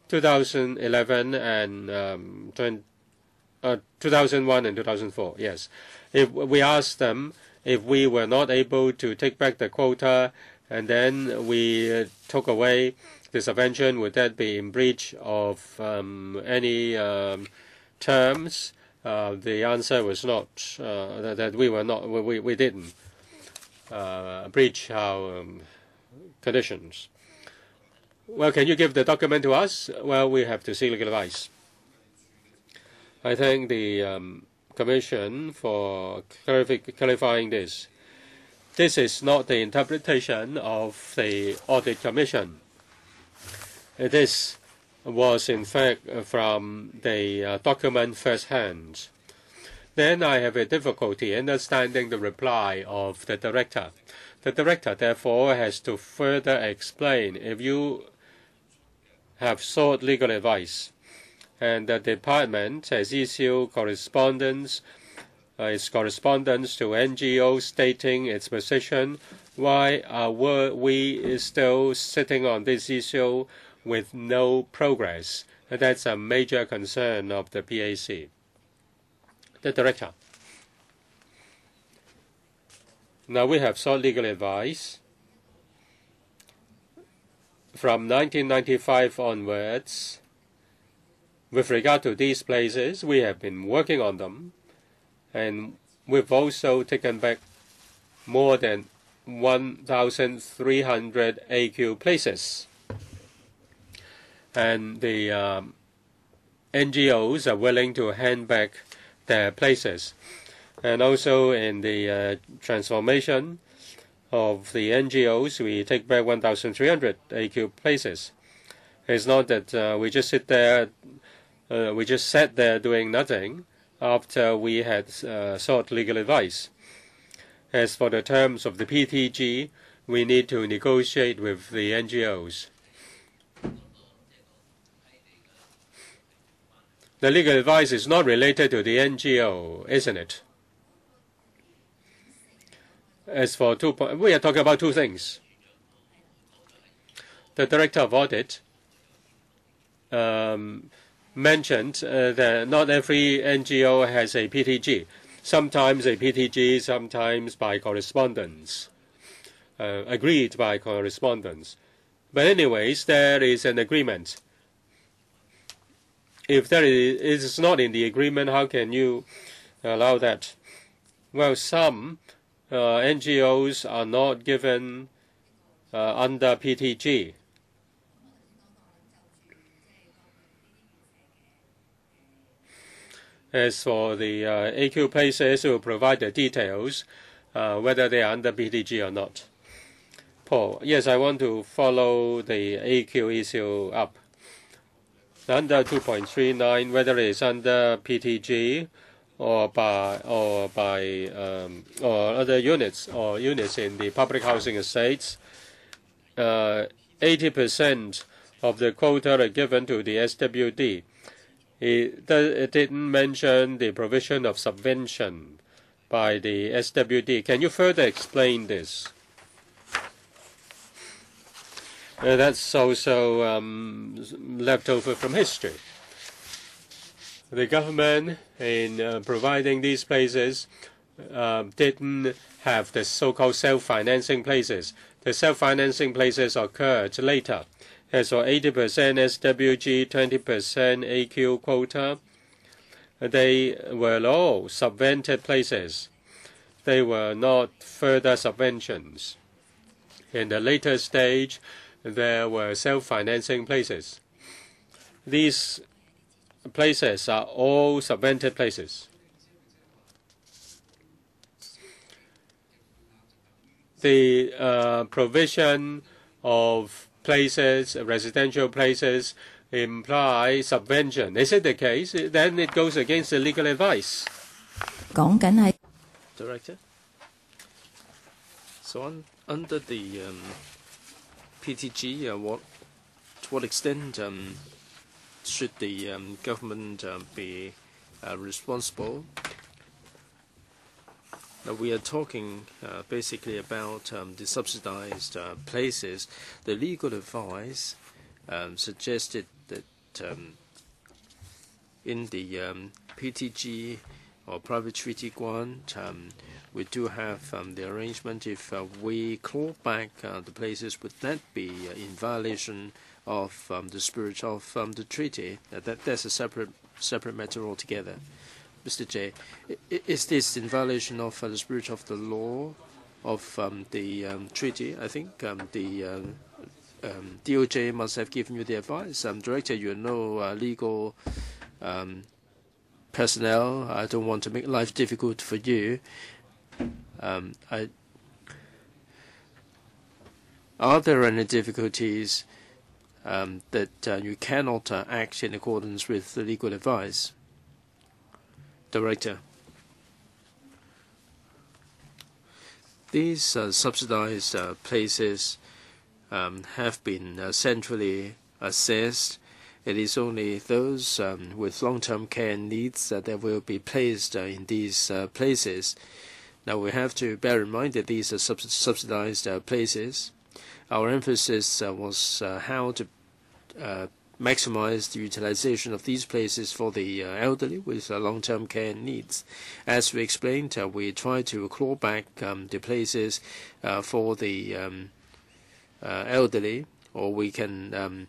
2011 and 2001 and 2004, yes. If we asked them if we were not able to take back the quota and then we took away the subvention, would that be in breach of any terms? The answer was not, that we didn't breach our conditions. Well, can you give the document to us? Well, we have to seek legal advice. I thank the Commission for clarifying this. This is not the interpretation of the Audit Commission. This was, in fact, from the document firsthand. Then I have a difficulty understanding the reply of the director. The director, therefore, has to further explain. If you have sought legal advice and the department has issued correspondence to NGO stating its position, why were we still sitting on this issue with no progress? That's a major concern of the PAC. The director. Now we have sought legal advice. From 1995 onwards, with regard to these places, we have been working on them, and we've also taken back more than 1,300 AQ places. And the NGOs are willing to hand back their places. And also in the transformation of the NGOs, we take back 1,300 AQ places. It's not that we just sit there, we just sat there doing nothing after we had sought legal advice. As for the terms of the PTG, we need to negotiate with the NGOs. The legal advice is not related to the NGO, isn't it? As for we are talking about two things. The Director of Audit mentioned that not every NGO has a PTG. Sometimes a PTG, sometimes by correspondence, agreed by correspondence. But anyways, there is an agreement. If there is not in the agreement, how can you allow that? Well, some NGOs are not given under PTG. As for the AQ places, we will provide the details, whether they are under PTG or not. Paul, yes, I want to follow the AQ issue up. Under 2.39, whether it is under PTG or by other units or units in the public housing estates, 80% of the quota are given to the SWD. It didn't mention the provision of subvention by the SWD. Can you further explain this? That's also left over from history. The government, in providing these places, didn't have the so-called self-financing places. The self-financing places occurred later. As for 80% SWG, 20% AQ quota, they were all subvented places. They were not further subventions. In the later stage, there were self-financing places. These places are all subvented places. The provision of places, residential places, imply subvention. Is it the case? Then it goes against the legal advice. Director? So under the PTG, to what extent should the government be responsible? Now we are talking basically about the subsidized places. The legal advice suggested that in the PTG or private treaty grant, we do have the arrangement. If we claw back the places, would that be in violation of the spirit of the treaty? That's a separate matter altogether. Mr. J, is this in violation of the spirit of the law of the treaty? I think the DOJ must have given you the advice. Director, you know legal personnel. I don't want to make life difficult for you. Are there any difficulties that you cannot act in accordance with the legal advice? Director, these subsidized places have been centrally assessed. It is only those with long-term care needs that will be placed in these places. Now we have to bear in mind that these are subsidized places. Our emphasis was how to maximize the utilization of these places for the elderly with long-term care needs. As we explained, we try to claw back the places for the elderly, or we can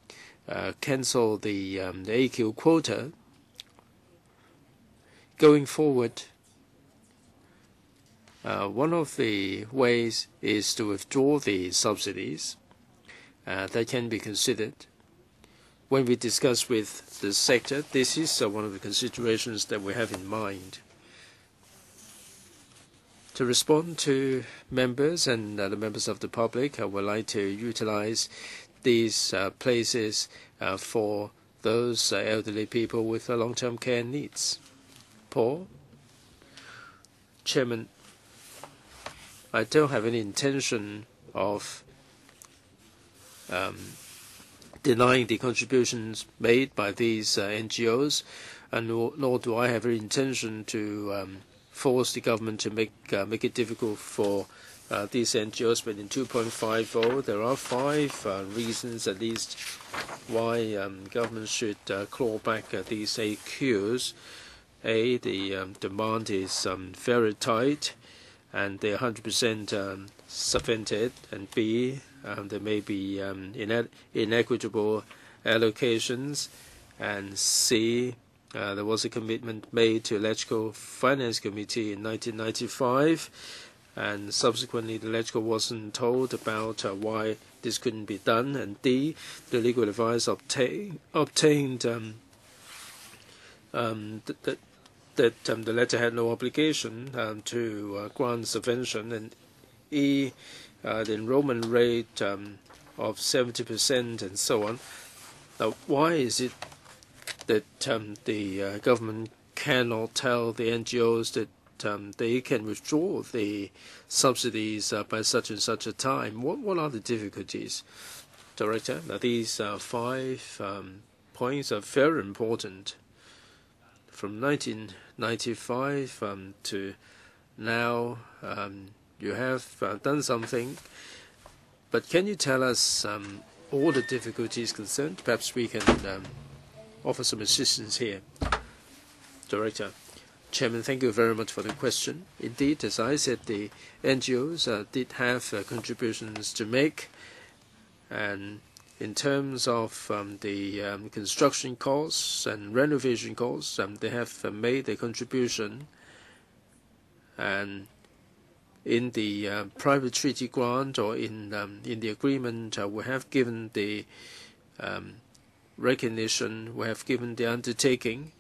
cancel the AQ quota. Going forward, one of the ways is to withdraw the subsidies. That can be considered. When we discuss with the sector, this is one of the considerations that we have in mind. To respond to members and the members of the public, I would like to utilize these places for those elderly people with long-term care needs. Paul? Chairman, I don't have any intention of denying the contributions made by these NGOs, and nor do I have any intention to force the government to make it difficult for these NGOs. But in 2.50, there are 5 reasons at least why government should claw back these AQs. A, the demand is very tight, and they're 100% subvented, and B, there may be inequitable allocations, and C, there was a commitment made to Electrical Finance Committee in 1995, and subsequently the Electrical wasn't told about why this couldn't be done, and D, the legal advice obtained that the letter had no obligation to grant subvention, and E, the enrollment rate of 70% and so on. Now, why is it that the government cannot tell the NGOs that they can withdraw the subsidies by such and such a time? What are the difficulties, Director? Now, these 5 points are very important. From 1995 to now, you have done something, but can you tell us all the difficulties concerned? Perhaps we can offer some assistance here. Director. Chairman, thank you very much for the question. Indeed, as I said, the NGOs did have contributions to make, and in terms of the construction costs and renovation costs, they have made a contribution. And in the private treaty grant or in the agreement, we have given the recognition, we have given the undertaking,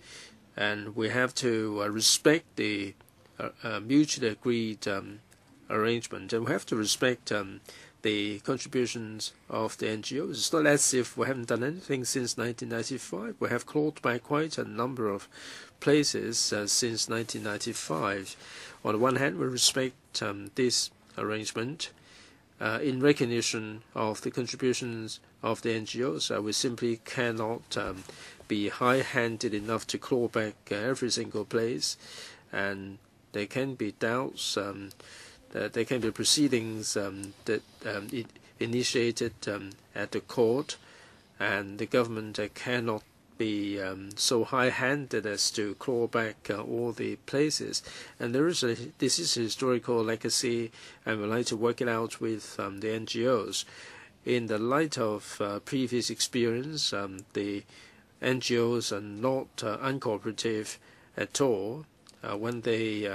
and we have to respect the mutually agreed arrangement, and we have to respect the contributions of the NGOs. It's not as if we haven't done anything since 1995. We have clawed back quite a number of places since 1995. On the one hand, we respect this arrangement in recognition of the contributions of the NGOs. We simply cannot be high-handed enough to claw back every single place, and there can be doubts. There can be proceedings that initiated at the court, and the government cannot be so high-handed as to claw back all the places. And this is a historical legacy, and we'd like to work it out with the NGOs. In the light of previous experience, the NGOs are not uncooperative at all when they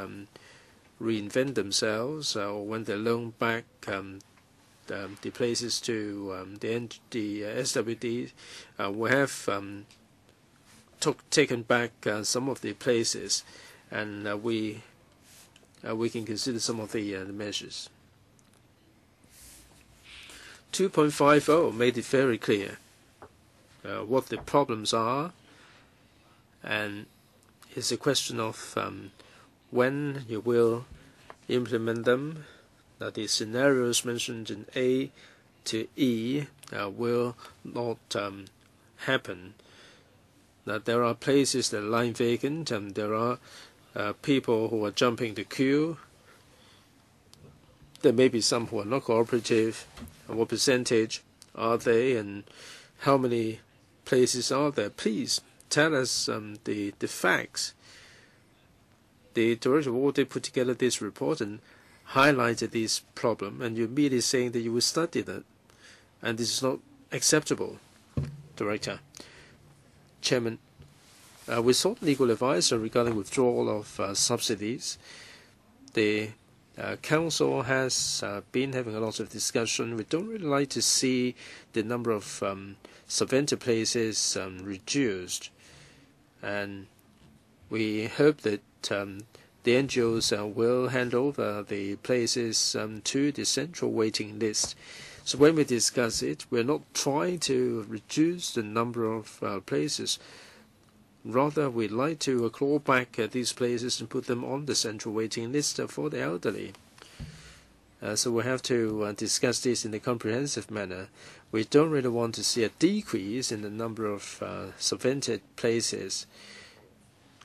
reinvent themselves, or when they loan back the places to the SWD. We have taken back some of the places, and we can consider some of the measures. 2.50 made it very clear what the problems are, and it's a question of when you will implement them. Now, the scenarios mentioned in A to E will not happen. Now, there are places that are lying vacant, and there are people who are jumping the queue. There may be some who are not cooperative. And what percentage are they, and how many places are there? Please tell us the facts. The Director of Audit put together this report and highlighted this problem, and you're immediately saying that you will study that, and this is not acceptable. Director. Chairman, we sought legal advice regarding withdrawal of subsidies. The Council has been having a lot of discussion. We don't really like to see the number of subvented places reduced, and we hope that the NGOs will hand over the places to the central waiting list. So when we discuss it, we're not trying to reduce the number of places. Rather, we'd like to claw back these places and put them on the central waiting list for the elderly. So we have to discuss this in a comprehensive manner. We don't really want to see a decrease in the number of subvented places.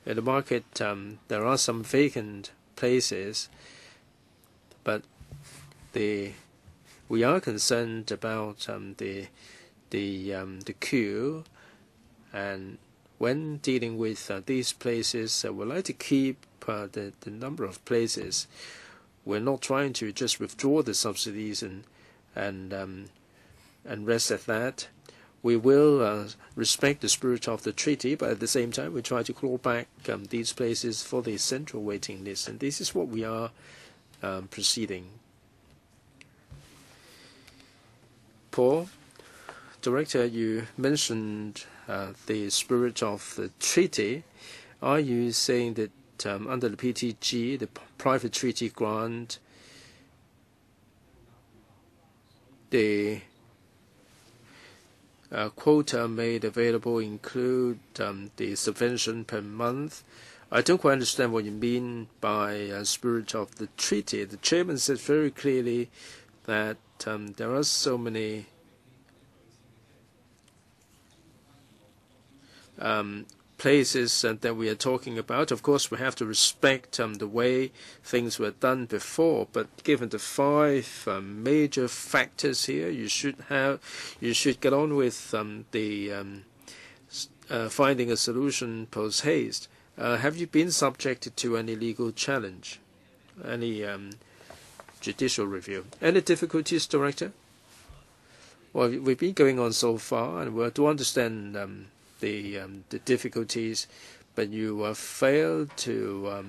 In the market, there are some vacant places, but we are concerned about the queue, and when dealing with these places, we'd like to keep the number of places. We're not trying to just withdraw the subsidies and rest at that. We will respect the spirit of the treaty, but at the same time, we try to claw back these places for the central waiting list, and this is what we are proceeding. Paul, Director, you mentioned the spirit of the treaty. Are you saying that under the Pt2, the private treaty grant, the quota made available include the subvention per month? I don't quite understand what you mean by spirit of the treaty. The chairman said very clearly that there are so many places that we are talking about. Of course, we have to respect the way things were done before. But given the 5 major factors here, you should get on with finding a solution post haste. Have you been subjected to any legal challenge, any judicial review? Any difficulties, Director? Well, we've been going on so far, and we do understand the difficulties, but you failed to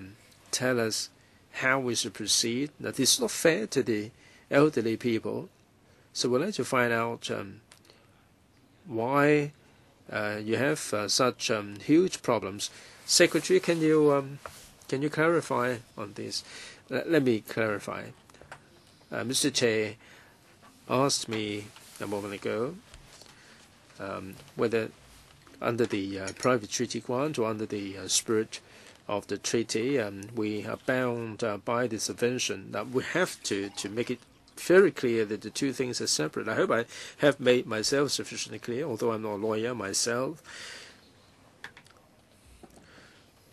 tell us how we should proceed. Now, this is not fair to the elderly people, so we'd like to find out why you have such huge problems. Secretary, can you clarify on this? Let me clarify. Mr. Che asked me a moment ago whether under the private treaty grant or under the spirit of the treaty, we are bound by the subvention. Now, we have to make it very clear that the two things are separate. I hope I have made myself sufficiently clear, although I'm not a lawyer myself.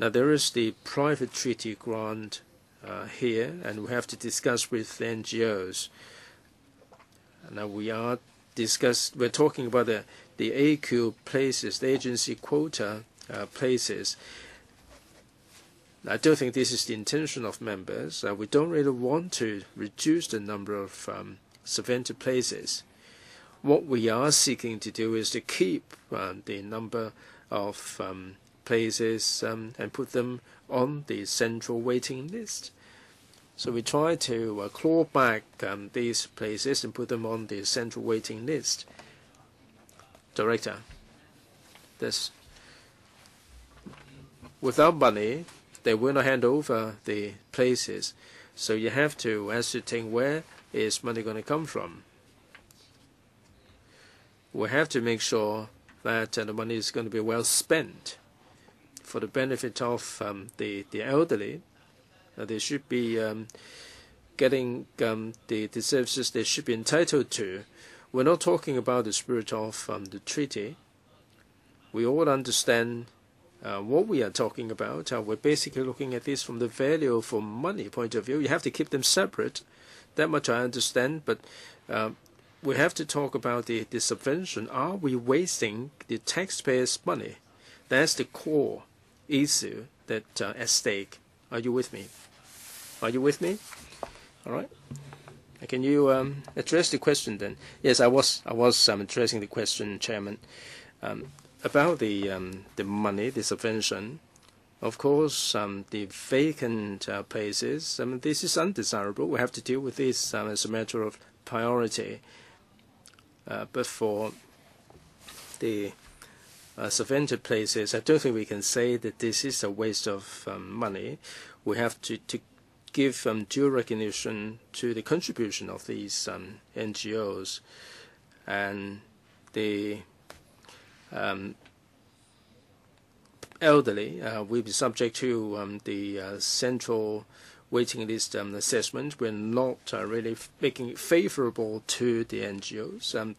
Now, there is the private treaty grant here, and we have to discuss with the NGOs. Now, we're talking about the AQ places, the agency quota places. I don't think this is the intention of members. We don't really want to reduce the number of subvented places. What we are seeking to do is to keep the number of places and put them on the central waiting list. So we try to claw back these places and put them on the central waiting list. Director, without money, they will not hand over the places. So you have to ascertain where is money going to come from. We have to make sure that the money is going to be well spent for the benefit of the elderly. They should be getting the services they should be entitled to. We're not talking about the spirit of the treaty. We all understand what we are talking about. We're basically looking at this from the value for money point of view. You have to keep them separate. That much I understand. But we have to talk about the subvention. Are we wasting the taxpayers' money? That's the core issue that at stake. Are you with me? Are you with me? All right. Can you address the question then? Yes, I was addressing the question, Chairman, about the money, the subvention. Of course, the vacant places. This is undesirable. We have to deal with this as a matter of priority. But for the subvented places, I don't think we can say that this is a waste of money. We have to give due recognition to the contribution of these NGOs, and the elderly will be subject to the central waiting list assessment, we're not really making it favorable to the NGOs.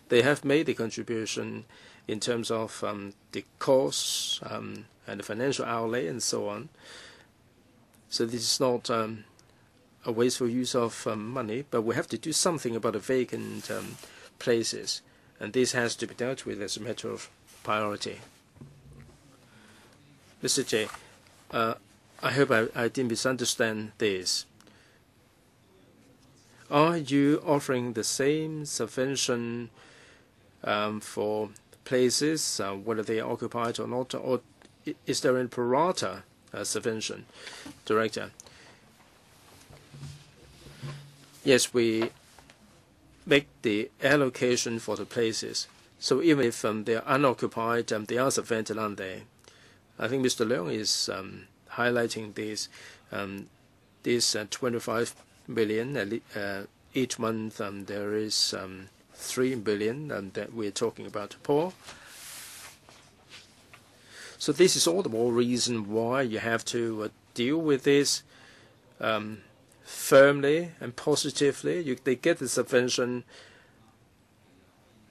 They have made a contribution in terms of the costs and the financial outlay and so on. So this is not a wasteful use of money, but we have to do something about the vacant places, and this has to be dealt with as a matter of priority. Mr. J, I hope I didn't misunderstand this. Are you offering the same subvention for places, whether they are occupied or not, or is there a pro rata subvention? Director. Yes, we make the allocation for the places. So even if they are unoccupied, they are subvented, aren't they? I think Mr. Leung is highlighting this. This 25 billion each month. There is 3 billion that we're talking about poor. So this is all the more reason why you have to deal with this firmly and positively. They get the subvention,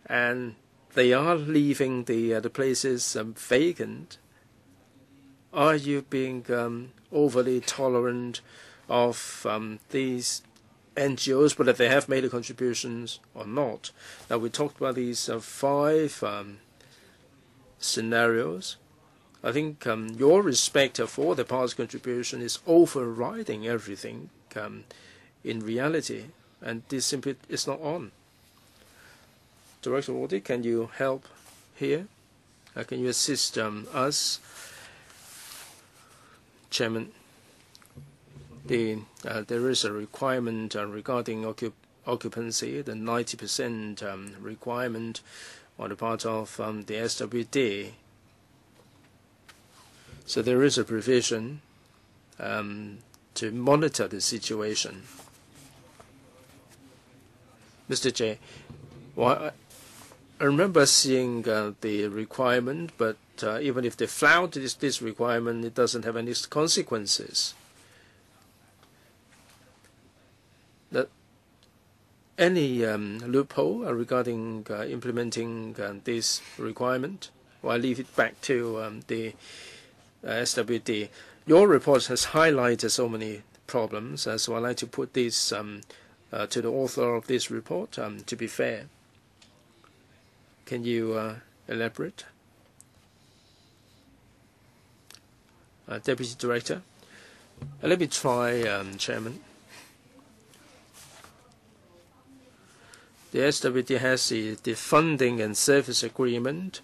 and they are leaving the places vacant. Are you being overly tolerant of these NGOs, whether they have made the contributions or not? Now, we talked about these 5 scenarios. I think your respect for the past contribution is overriding everything in reality, and this simply is not on. Director Audit, can you help here? Can you assist us? Chairman, there is a requirement regarding occupancy, the 90% requirement on the part of the SWD. So there is a provision to monitor the situation. Mr. J, well, I remember seeing the requirement, but even if they flout this requirement, it doesn't have any consequences. Any loophole regarding implementing this requirement? Well, I leave it back to the SWD. Your report has highlighted so many problems, so I'd like to put this to the author of this report to be fair. Can you elaborate? Deputy Director. Let me try, Chairman. The SWD has the funding and service agreement,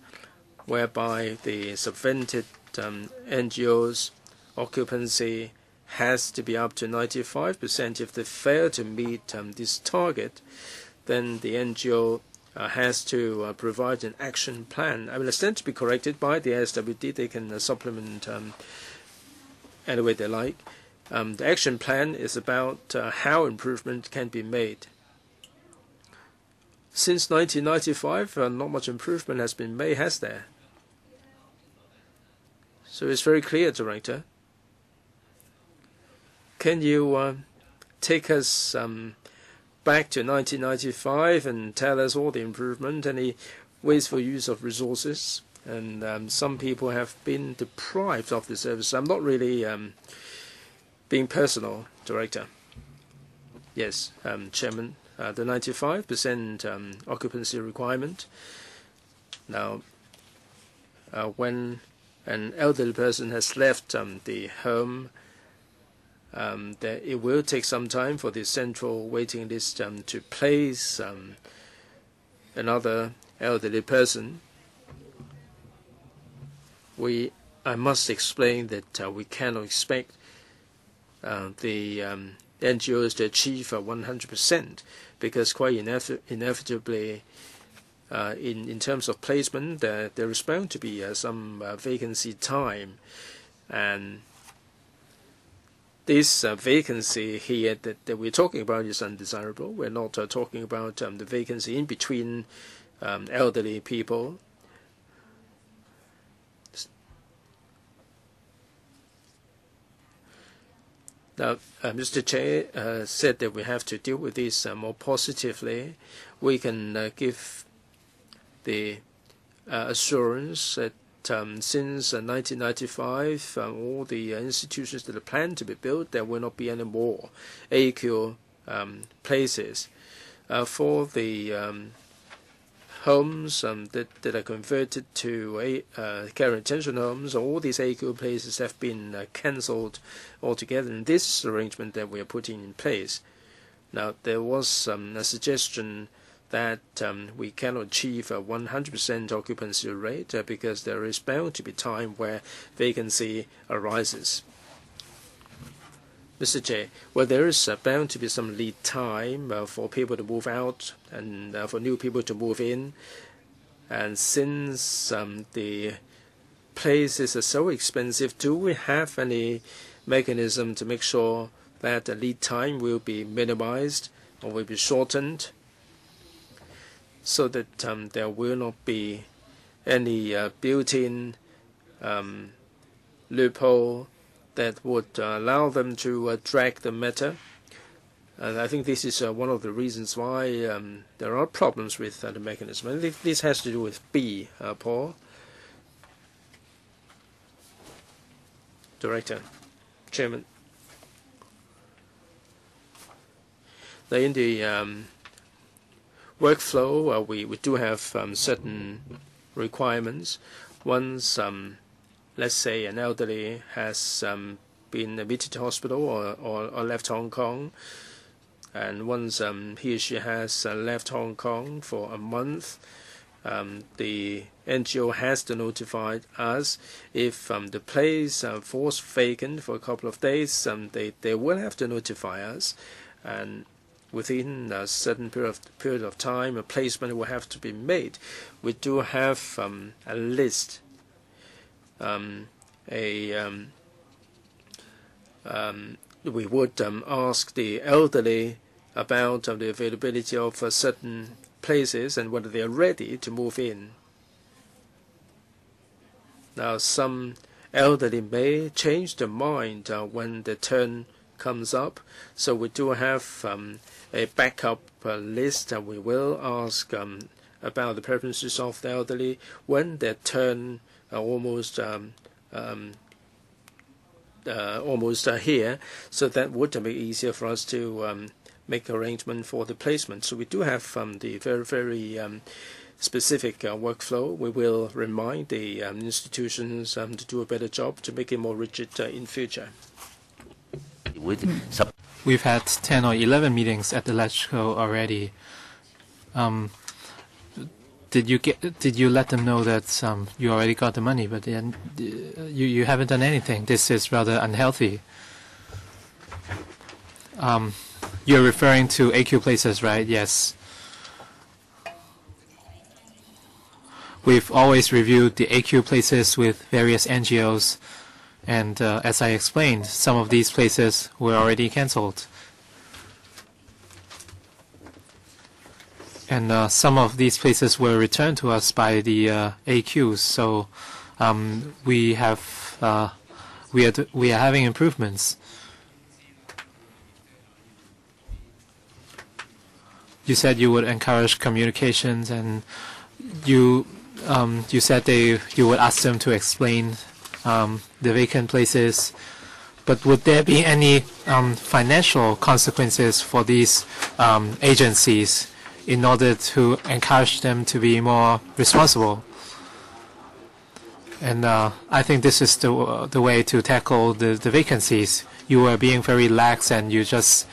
whereby the subvented NGOs occupancy has to be up to 95%. If they fail to meet this target, then the NGO has to provide an action plan. I will stand to be corrected by the SWD. They can supplement any way they like. The action plan is about how improvement can be made. Since 1995, not much improvement has been made, has there? So it's very clear, Director. Can you take us back to 1995 and tell us all the improvement, any wasteful use of resources? And some people have been deprived of the service. I'm not really being personal, Director. Yes, Chairman, the 95% occupancy requirement. Now, when an elderly person has left the home, that it will take some time for the central waiting list to place another elderly person. I must explain that we cannot expect the NGOs to achieve 100%, because quite inevitably, in terms of placement, there is bound to be some vacancy time, and this vacancy here that we're talking about is undesirable. We're not talking about the vacancy in between elderly people. Now, Mr. Che said that we have to deal with this more positively. We can give the assurance that since 1995, all the institutions that are planned to be built, there will not be any more AQ places. For the homes that are converted to care and retention homes, all these AQ places have been cancelled altogether. And this arrangement that we are putting in place. Now, there was a suggestion that we cannot achieve a 100% occupancy rate because there is bound to be time where vacancy arises. Mr. J, well, there is bound to be some lead time for people to move out and for new people to move in. And since the places are so expensive, do we have any mechanism to make sure that the lead time will be minimized or will be shortened so that there will not be any built-in loophole that would allow them to drag the matter? And I think this is one of the reasons why there are problems with the mechanism. And this has to do with B, Paul. Director, Chairman. Now in the workflow, we do have certain requirements. Once let's say an elderly has been admitted to hospital or left Hong Kong, and once he or she has left Hong Kong for a month, the NGO has to notify us. If the place falls vacant for a couple of days, they will have to notify us, and within a certain period of time, a placement will have to be made. We do have a list. We would ask the elderly about the availability of certain places and whether they are ready to move in. Now, some elderly may change their mind when the turn comes up, so we do have a backup list, and we will ask about the preferences of the elderly when their turn almost here, so that would make it easier for us to make arrangement for the placement. So we do have the very specific workflow. We will remind the institutions to do a better job to make it more rigid in future. We've had 10 or 11 meetings at the LegCo already. Did you let them know that you already got the money, but then you haven't done anything? This is rather unhealthy. You're referring to AQ places, right? Yes. We've always reviewed the AQ places with various NGOs, and as I explained, some of these places were already cancelled. And some of these places were returned to us by the AQs. So we are having improvements. You said you would encourage communications, and you said you would ask them to explain the vacant places. But would there be any financial consequences for these agencies in order to encourage them to be more responsible? And I think this is the way to tackle the vacancies. You were being very lax, and you just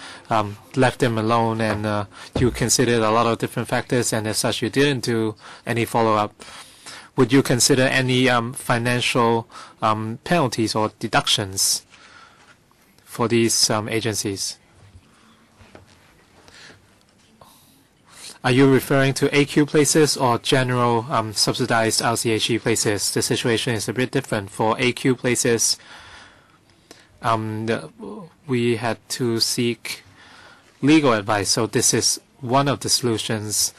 left them alone, and you considered a lot of different factors, and as such you didn't do any follow-up. Would you consider any financial penalties or deductions for these agencies? Are you referring to AQ places or general subsidized RCHE places? The situation is a bit different. For AQ places, we had to seek legal advice, so this is one of the solutions.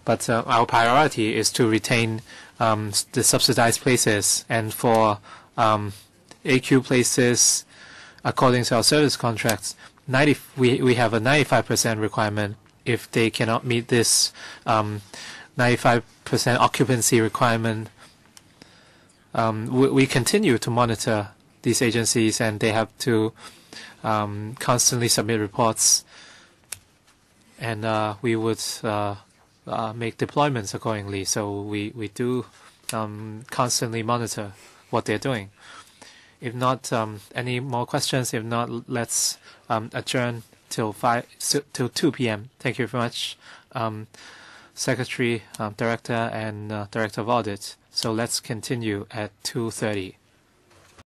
But our priority is to retain the subsidized places, and for AQ places, according to our service contracts, we have a 95% requirement. If they cannot meet this 95% occupancy requirement, we continue to monitor these agencies, and they have to constantly submit reports, and we would make deployments accordingly. So we do constantly monitor what they're doing. If not, any more questions? If not, let's adjourn till 2 p.m. Thank you very much, Secretary, Director, and Director of Audit. So let's continue at 2:30.